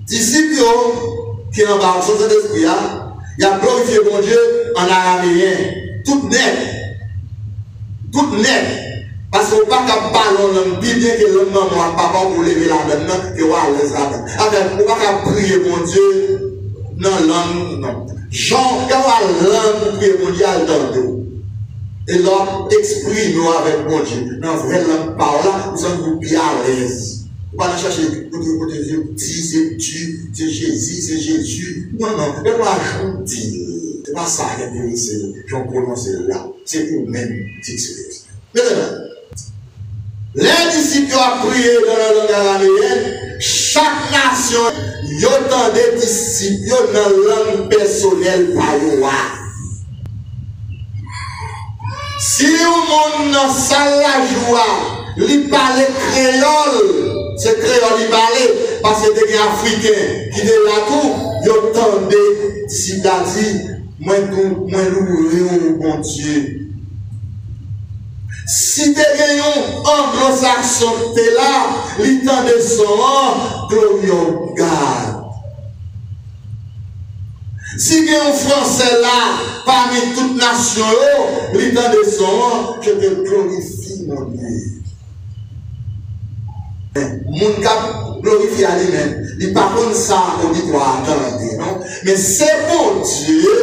Disciples qui en bas, sans cet esprit, il a glorifié mon Dieu en araméen. Tout net. Tout net. Parce qu'on ne peut pas parler en langue, bien que l'homme ne va pas pour lever la main, et on va aller là-dedans. On ne peut pas prier mon Dieu dans la langue, non. Jean, quand on a la langue pour prier mon Dieu, il dans l'eau. Et l'homme exprime avec mon Dieu. Dans la vraie langue, par là, nous sommes bien à l'aise. On va aller chercher côté Dieu, c'est tu, c'est Jésus, c'est Jésus. Non, non, on va ajouter. C'est pas ça qui est intéressé, j'en prononce là. C'est pour même fixer. Maintenant, les disciples ont prié dans la langue araméenne. Chaque nation, y a tant de disciples dans la langue personnelle par eux. Si on monde dans salle la joie, il parle créole, c'est créole il parle, parce que des africains qui sont là tout, y a tant de disciples qui disent, moi loué au bon Dieu. Si tu es un anglo-saxon, tu es là, l'état de son, glorieux God. Si tu es un français là, parmi toutes les nations, l'état de son, je te glorifie, mon Dieu. Mon cap glorifie à lui-même. Il ne parle pas de ça, on dit toi, attendez, non? Mais c'est mon Dieu.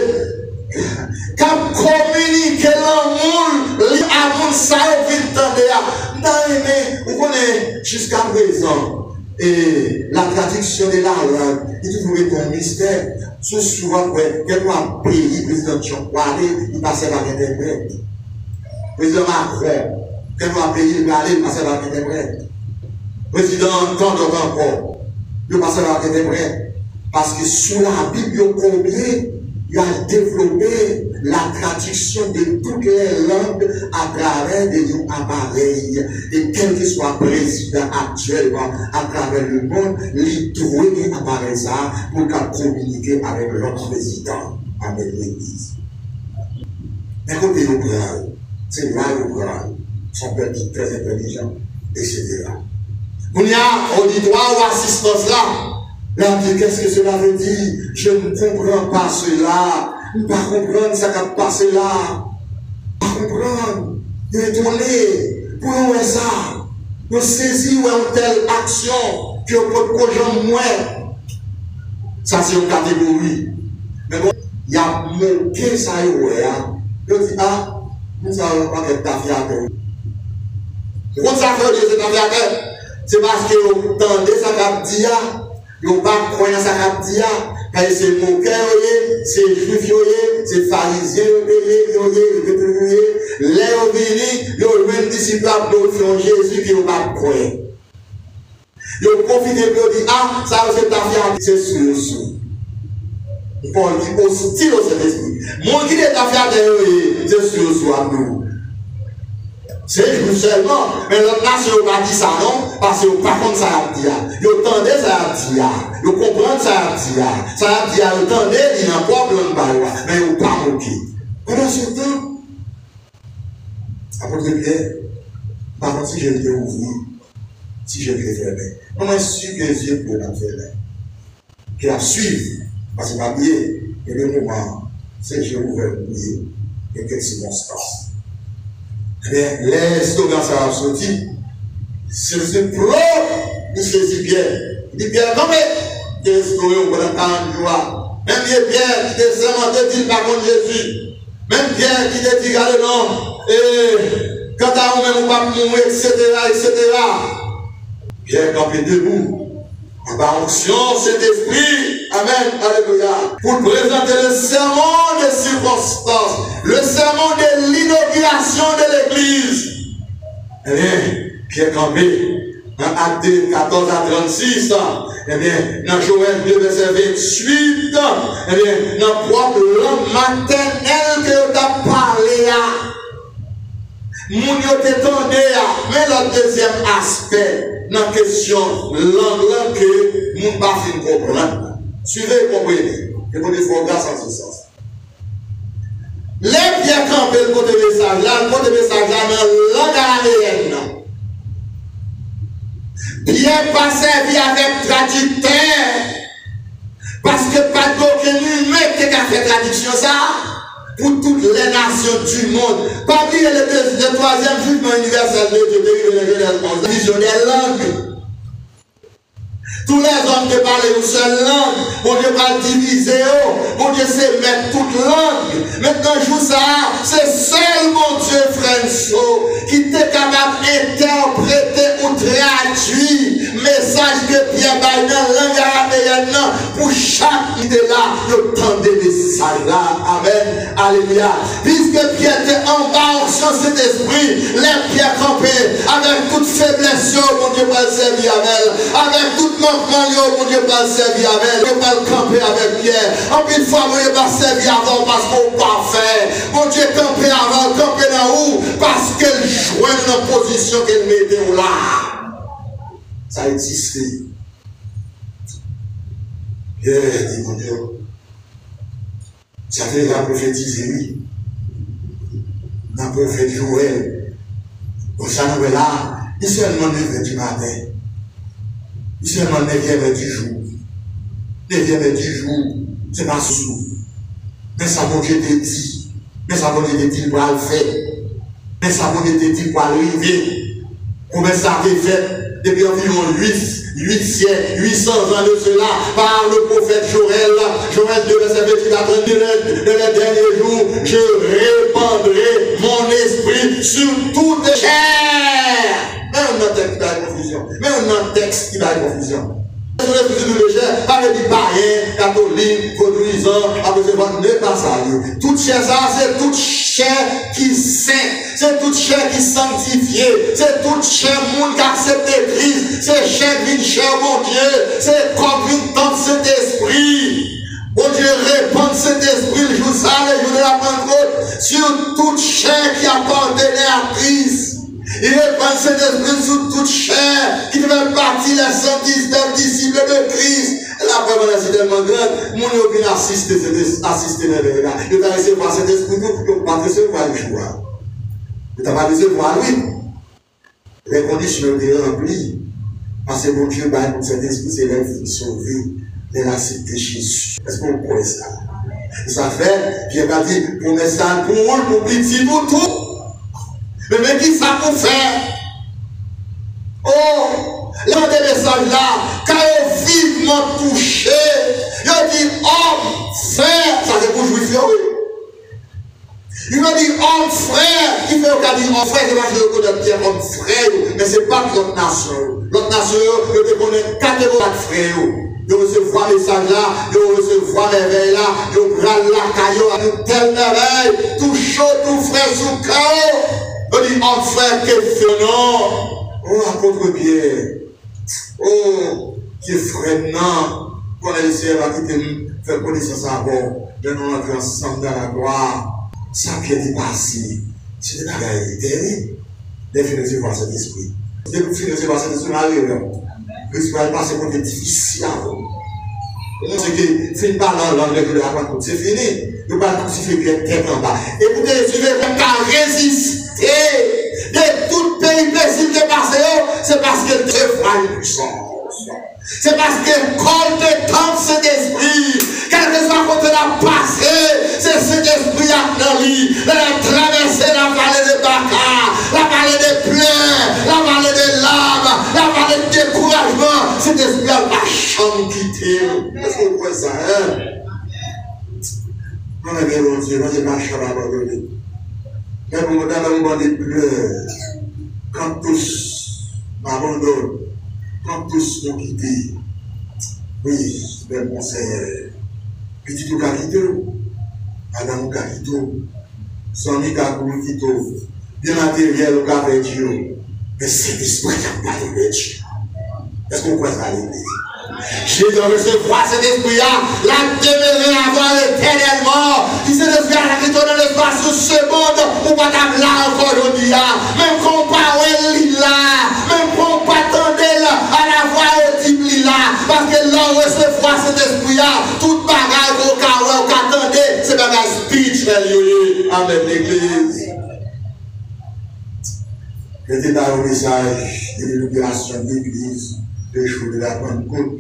Quand communique l'amour, l'amour ça vite dans vous connaissez jusqu'à présent et la traduction de la langue, il trouve un mystère. Souvent, quelqu'un pays, président Chokwane, il passait par l'interprète. Président Macron, quelqu'un pays, il parlait, il passait par l'interprète. Président Tandor encore, il passait par l'interprète. Parce que sous la Bible, combien il a développé la traduction de toutes les langues à travers des appareils. Et quel que soit le président actuellement à travers le monde, il trouve un appareil ça pour communiquer avec l'autre président, avec l'église. Mais quand il est grand, c'est là le grand, son peuple est très intelligent, etc. On y a auditoire ou assistance là. Là, qu'est-ce que cela veut dire? Je ne comprends pas cela. Je ne comprends pas comprendre ce qui a passé là. Je ne comprends pas. Je suis étonné. Pourquoi ça? Je saisis une telle action que je peux moins. Ça, c'est une catégorie. Mais bon, il y a moqué ça. Je dis, ah, nous ne savons pas qu'elle t'a fait à terre. Pourquoi ça fait Dieu, c'est t'a fait à terre? C'est parce que vous entendez ça qu'a dit. Vous ne pouvez pas croire ça qu'a dit. c'est moqueur, c'est juif, c'est pharisien, les obélis, ils même disciples de Jésus qui ont pas croire. Ils profitent de dire, ah, ça c'est ta fière, c'est sous. Paul dit hostile au Saint-Esprit. Mon qui est ta fière, c'est sous à nous. C'est juif seulement, mais l'autre nation n'a pas dit ça non, parce que par contre ça a dit, ils entendaient ça a dit, ils comprennent ça a dit, ils entendaient, il n'y a pas de problème, mais ils n'ont pas moqué. Pendant ce temps, apôtre Pierre, par contre si je vais ouvrir, si je vais fermer, comment est-ce que les yeux peuvent fermer? Qu'il a suivi, parce que pas bien, il y a des moments, c'est que j'ai ouvert le bouillet, et quelle circonstance. Eh bien, les slogans ça a sorti, c'est propre, il saisit Pierre. Il dit Pierre, comment il est restauré au bout de 40 jours? Même Pierre qui descend en dit par contre Jésus. Même Pierre qui te dit, regardez non, et quand à vous-même, vous pas mourir, etc., etc. Pierre campé debout. En bas onction, cet esprit, amen, alléluia, pour présenter le sermon des circonstances, le sermon de l'inauguration de l'église. Eh bien, Pierre campé, dans Acte 14 à 36, eh bien, dans Joël 2, verset 28, eh bien, dans propre langue maternelle que tu as parlé à, moun yo t'étendé à, mais le deuxième aspect, dans la question langue que moun pas fin comprendre. Suivez et comprenez. Et pour des fois, grâce en ce sens. Les pierres campées, le côté message là, le côté message là, dans la langue araméenne. Pierre pas servi avec traducteur. Parce que pas d'aucun humain qui a fait traduction ça. Pour toutes les nations du monde. Pas oublier le troisième jugement universel de Dieu, de Genèse 11, la vision des langues. Tous les hommes qui parlent une seule langue, bon Dieu va diviser, bon Dieu sait mettre toute langue. Maintenant, je vous ça, c'est seul mon Dieu, François, qui était capable d'interpréter ou traduire le message que Pierre Baye dans la langue araméenne pour chaque idée là, vous tendez des messages là. Amen. Alléluia. Puisque Pierre était en bas en cet esprit, les pierres campées, avec toute faiblesse, mon Dieu va le servir avec toute mon Dieu va le servir avec, Dieu va le camper avec Pierre. En plus, fois, mon Dieu va le servir avant parce qu'on n'est pas fait. Mon Dieu camper avant, camper dans où? Parce qu'elle joue dans la position qu'elle mettait là. Ça existait. Pierre dit, mon Dieu, ça fait la prophétiser, oui. La prophète Joël. Au ça, nous là, il seulement 9h du matin. Il seulement 9h du jour. 9h du jour, c'est pas sous. Mais ça va Dieu te dit. Mais ça va Dieu te dit pour le faire. Mais ça va Dieu te dit pour arriver. Combien ça a été fait depuis environ 800 ans de cela par le prophète Joël. Joël 2, verset 28 à 32. Dans les derniers jours, je répandrai mon esprit sur toute chair. Mais on a un texte qui va confusion. Mais on a un texte qui va confusion. Sur l'esprit de légère, pas de païen, catholique, vaudouisant, après ce n'est pas ça. Toute chair, ça, c'est toute chair qui saint, c'est toute chair qui sanctifiée, c'est toute chair monde qui accepte Christ, c'est chair d'une chair, mon Dieu, c'est comme une tente cet esprit. Bon Dieu répand cet esprit le jour ça, le jour de la Pentecôte, sur toute chair qui appartenait à Christ. Il répand cet esprit sur toute chair qui devait partir les 119 disciples de Christ. La preuve est tellement grande, mon Dieu vient assister dans le là. Il t'a recevoir cet esprit pour ne pas recevoir le joie. Il t'a pas recevoir lui. Les conditions étaient remplies. Parce que mon Dieu, pour cet esprit, c'est là qu'il sauver. Il a accepté Jésus. Est-ce qu'on croit ça? Ça fait, Pierre a dit, pour mettre ça pour moi, pour petit, pour tout. Mais qui ça pour faire? Oh, l'un des messages là, quand ils vivement touché, ils disent homme, frère, ça c'est pour juif, oui. Ils vont dire homme, frère, qui fait aucun dire homme, frère, c'est pas que je connais bien homme, frère, mais c'est pas l'autre nation. L'autre nation, je connais catégorie de frère. Yo recevoir message là, yo recevoir réveil là, yo prendre la caillou, tel merveille, tout chaud, tout frais sous cœur. On dit, oh frère, que fait non? Oh, apôtre Pierre. Oh, qui frère non. Qu'on a laissé la qui fait connaissance avant. De nous entrer ensemble dans la gloire. Ça qui est passé. C'est une réalité. Définissez par cet esprit. Définissez par cet esprit. L'esprit va passer pour des difficiles. C'est que fin par l'anglais que c'est fini. Ne pas crucifier bien tête en bas. Écoutez, suivez comme qu'à résister de tout pays possible de passer, c'est parce qu'elle te fera une puissance. C'est parce qu'elle colle de temps cet esprit. Quel que soit quand elle a passé, c'est cet esprit à dans lui. Elle a traversé la vallée de Baca, la vallée des pleurs, la vallée des larmes, la vallée de découragement. Cet esprit a pas chambre quitté. Est-ce que vous croyez ça, hein? On a bien Dieu, moi j'ai pas chambre abandonnée. Mais dans le moment des pleurs, quand tous m'abandonnent, quand tous m'ont quitté, oui, c'est mon Seigneur. Petit tout carito, Adam carito, son ami carito, bien matériel au café Dieu, mais c'est l'esprit qui a pas de Dieu. Est-ce qu'on peut ça l'église? J'ai de recevoir cet esprit-là, la demeurer avant éternellement. Qui c'est l'esprit qui tourne dans l'espace sous ce monde, ou pas là encore aujourd'hui. Même qu'on parle là, même qu'on pas attendre à la voix audible là, parce que là on recevoir cet esprit-là, toute bagarre au cas où attendez, c'est bagarre spirituel. Amen, l'église. C'était dans le message de l'illustration de l'église. Le jour de la Pentecôte,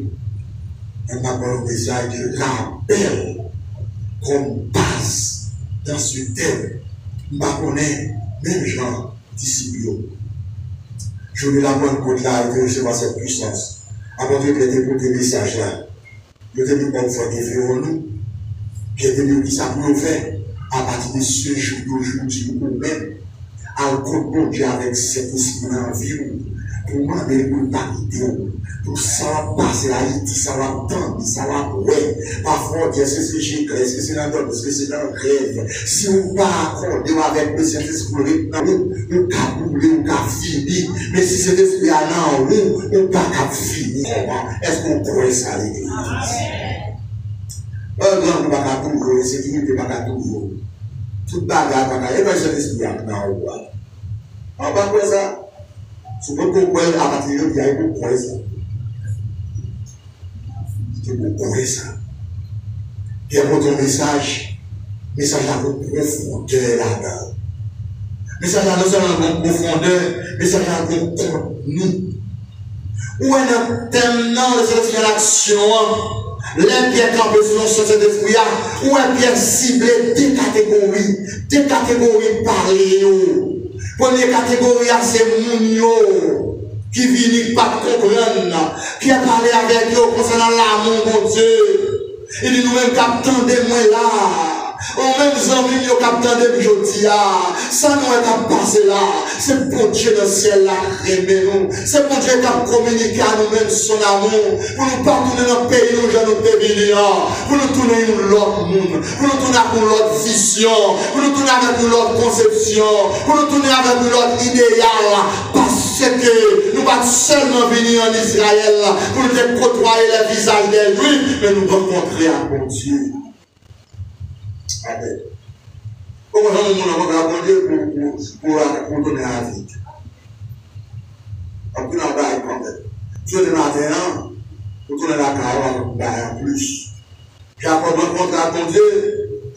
on m'a parlé au message de l'appel qu'on passe dans ce thème. Je connais même gens disciples. Je jour de la Pentecôte là, il recevoir cette puissance. Avant de prêter pour des messages là, je te dis qu'on fait des vieux nous, qui est devenu qui ça nous fait à partir de ce jour d'aujourd'hui ou même à confronter avec cet esprit en vie. Pour moi, mais pour pas quitter, pour ça va passer à Haïti, ça va attendre, ça va ouais. Parfois, est-ce que c'est chez Christ, est-ce que c'est dans le est-ce que c'est dans le rêve. Si on va accorder avec le Saint-Esprit, on va bouler, on va finir. Mais si cet esprit a non, on va finir. Est-ce qu'on croit ça, l'église? Un grand coup, pas tout, c'est fini, pas tout. Toute bagarre, pas tout. Et bien, cet esprit a non, on va quoi ça? Si vous comprenez à partir de là, vous comprenez ça. Vous comprenez ça. Et pour ton message à votre profondeur là-dedans. Message à non seulement votre profondeur, message à votre contenu. Où est le thème de cette action? Les pierres campées sur cet esprit, où est pierre ciblée des catégories parlées. Première catégorie, c'est Mounio, qui vient pas comprendre, qui a parlé avec eux concernant l'amour, mon Dieu. Il dit nous-mêmes captons des mots là. On même amis, nous captons des aujourd'hui. Ça nous est passé là. C'est pour Dieu dans le ciel là, nous. C'est pour Dieu qui a communiqué à nous-mêmes son amour. Pour nous pas tourner dans le pays, nous, dans notre pays, pour nous tourner dans l'autre monde, pour nous tourner avec l'autre vision, pour nous tourner avec l'autre conception, pour nous tourner avec l'autre idéal. Parce que nous ne pas seulement venir en Israël pour nous côtoyer le visage de lui, mais nous rencontrer à mon Dieu. Amen. Comment on va bon Dieu pour donner la vie? On peut en bailler quand même. Dieu de matin, pour tourner la carrière, on baille en plus. Jacob rencontre à mon Dieu,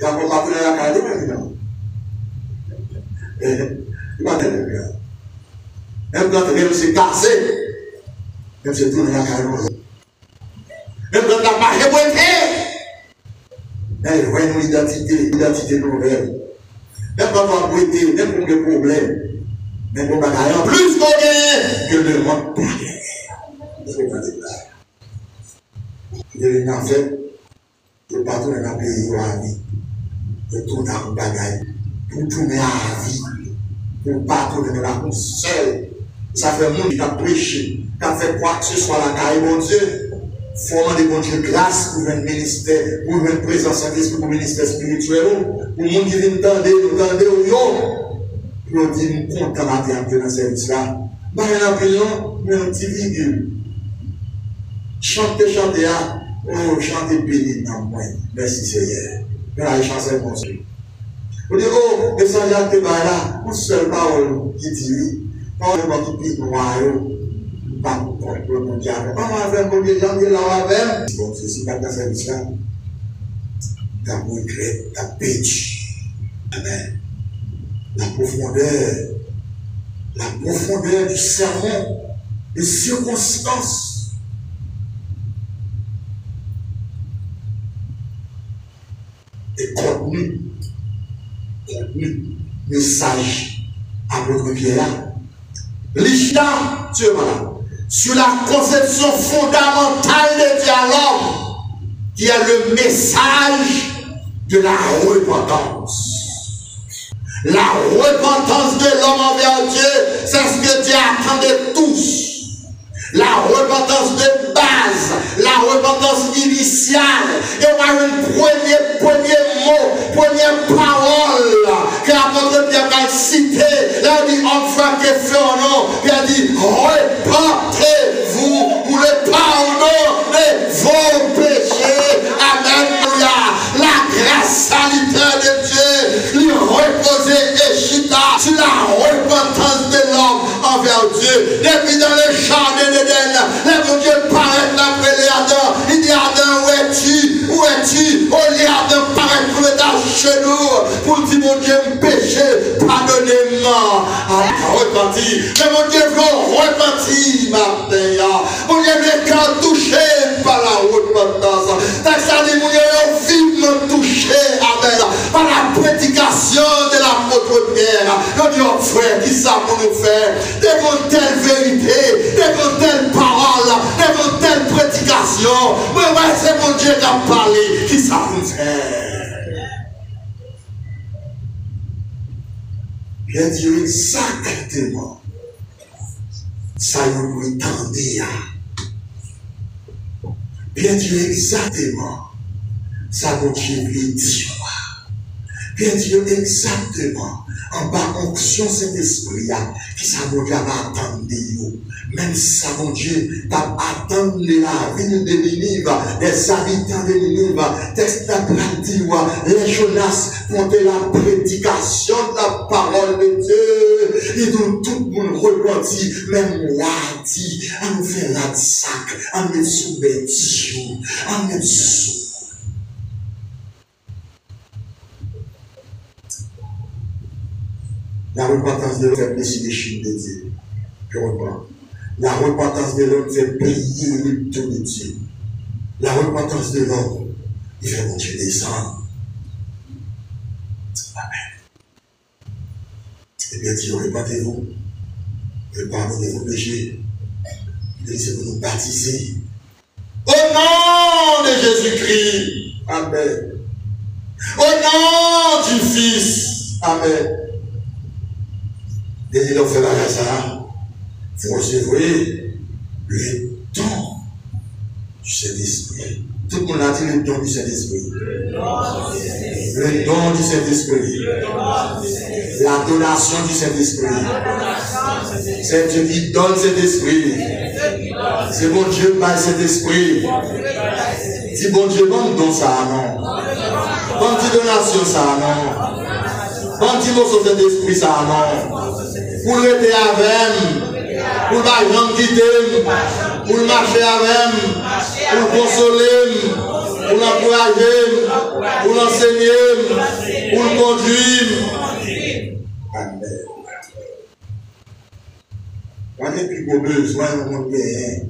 Jacob va tourner la carrière, évidemment. Il va tenir le cœur. Même quand il s'est cassé, même si tourné la carrière. Même quand il a marché pour être. Mais il voit une identité nouvelle. Même quand on a prêté, même pour des problèmes, même pour bagaille en plus qu'on gagne, que le monde pas gagner. C'est ce qu'on dit là. Il est en fait, de pas tourner dans le pays à la vie, de tourner dans le bagaille, pour tourner à la vie, pour pas tourner dans la route seul. Ça fait monde qui a prêché, qui a fait quoi que ce soit la caille, mon Dieu. faut demander bon Dieu grâce pour un ministère, pour une présence en esprit, pour un ministère spirituel, pour les gens qui viennent tendre, pour dire nous comptons la terre dans le service là. Bah, il y a un peu long, mais un petit virgule. Chantez, oh, chantez béni dans moi. Merci Seigneur. Mais là, il chante comme ça. Vous dites, oh, le Seigneur te bat là, une seule parole qui dit, parole de tout pays noir, pas contre mon diable. Pas avec mon Dieu, j'en ai là avec. Bon, ceci pas dans service là. T'as regret, t'as péché. Amen. La profondeur du sermon, les circonstances. Et contenu, message à votre Pierre. L'Ishta, Dieu voilà, sur la conception fondamentale du dialogue, qui est le message de la repentance. La repentance de l'homme envers Dieu, c'est ce que Dieu attend de tous. La repentance de base, la repentance initiale. Et on a un premier mot, première parole que l'apôtre Pierre a cité. Là, il dit, enfin, que fait un nom. Il a dit, repentez-vous pour le pardon de vos péchés. Amen. La grâce salutaire de Dieu lui reposait Échita sur la repentance de l'homme envers Dieu. Depuis dans le jardin d'Éden, le bon Dieu paraît après Adam. Il dit Adam, où es-tu? Où es-tu? Oh, Adam paraît pour le genou pour dire mon Dieu, péché, pardonnez-moi. Repenti. Mais mon Dieu veut repentir maintenant. Mon Dieu n'est qu'à toucher par la repentance. Ça dit mon Dieu vivement touché par la prédication de l'apôtre Pierre. Nous disons frère, qui ça pour nous faire? Devant telle vérité, devant telle parole, devant telle prédication. Mais ouais, c'est mon Dieu qui a parlé. Qui ça pour nous faire? Bien dit exactement. Ça nous entendait. Bien dit exactement. Ça mon Dieu lui dit. Bien Dieu, exactement, en bas, onction Saint-Esprit, qui ça mon Dieu va attendre, même ça mon Dieu, t'as attendre la ville de Ninive, des habitants de Ninive, texte la dit, les Jonas font la prédication de la parole de Dieu, et donc tout le monde repentit, même moi dit, on fait la sac, on met sous les jours, on met sous. La repentance de l'homme fait baisser les chines de Dieu. Je reprends. La repentance de l'homme fait payer le temps de Dieu. La repentance de l'homme, il fait mon Dieu descendre. Amen. Eh bien, Dieu, repentez-vous. Pardonnez vos péchés. Laissez-vous nous baptiser. Au nom de Jésus-Christ. Amen. Au nom du Fils. Amen. Et il a fait la grâce, vous recevez le don du Saint-Esprit. Tout le monde a dit le don du Saint-Esprit. Le don du Saint-Esprit. La donation du Saint-Esprit. C'est Dieu qui donne cet esprit. C'est bon Dieu par cet esprit. Si bon Dieu donne don ça, non. Bon Dieu donation ça, non. Bon Dieu sur cet esprit ça, non. Pour rester avec, pour ne quitter, pour marcher avec, pour consoler, pour l'encourager, pour l'enseigner, pour le conduire. Amen. On n'est plus qu'au besoin de mon bien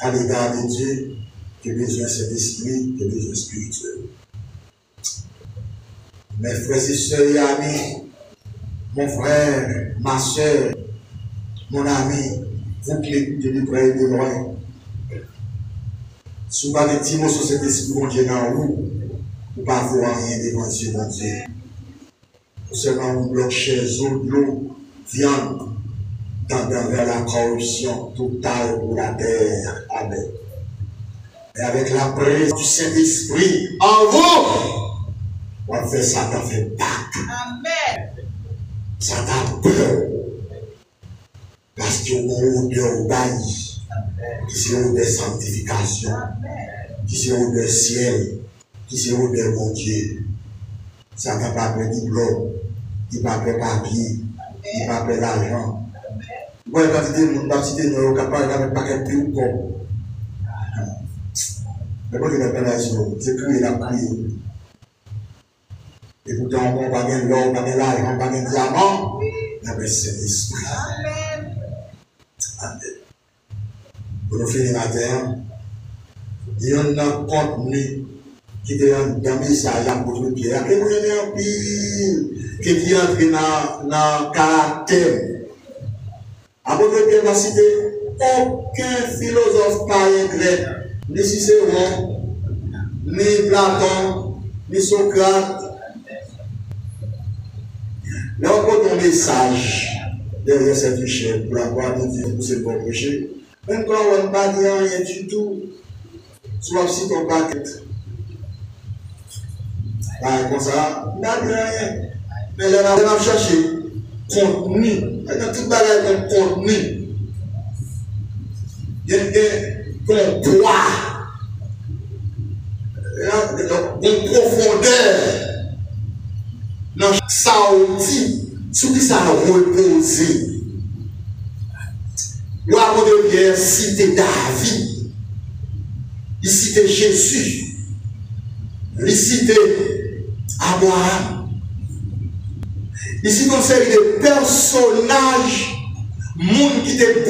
à l'égard de Dieu, que besoin cet esprit, que besoin spirituel. Mes frères et sœurs et amis, mon frère, ma soeur, mon ami, vous qui l'écoutez de près et de loin, si vous n'avez pas de petits mots sur cet esprit, mon Dieu, dans vous, vous ne pouvez pas voir rien devant Dieu, mon Dieu. Vous seulement un bloc chaise, de l'eau, viande, tendant vers la corruption totale pour la terre. Amen. Et avec la présence du Saint-Esprit en vous, on fait ça, on fait Pâques. Amen. Ça t'a peur. Parce qu'il y a une odeur baillie, qui est une odeur sanctification, qui est une odeur ciel, qui est une odeur mon Dieu. Ça t'a pas peur diplôme, il n'a pas peur papier, il n'a pas peur l'argent. Vous voyez, quand tu es capable de pas qu'un plus ou mais quand il a pas c'est crier la prière. Et pourtant, on va gagner l'or, on va gagner l'argent, on va gagner le diamant. Mais c'est l'esprit. Amen. Pour nous finir la terre, il y a un contenu qui est dans le message à l'apôtre Pierre. Et vous avez un pile qui entre dans le caractère. L'apôtre Pierre va citer aucun philosophe païen grec, ni Cicéron, ni Platon, ni Socrate. Là, on porte un message derrière cette péché pour la gloire de Dieu, pour ce bon péché. Même quand on ne va pas dire rien du tout, soit si ton paquet. Comme ça, on n'a dit rien. Mais là, on va chercher contenu. Dans toute bagarre, contenu. Il y a un poids, une profondeur. Dans ça dit, sur qui ça a reposé. L'apôtre de Pierre cite David, il cite Jésus, il cite Abraham. Il cite une série de personnages, monde qui étaient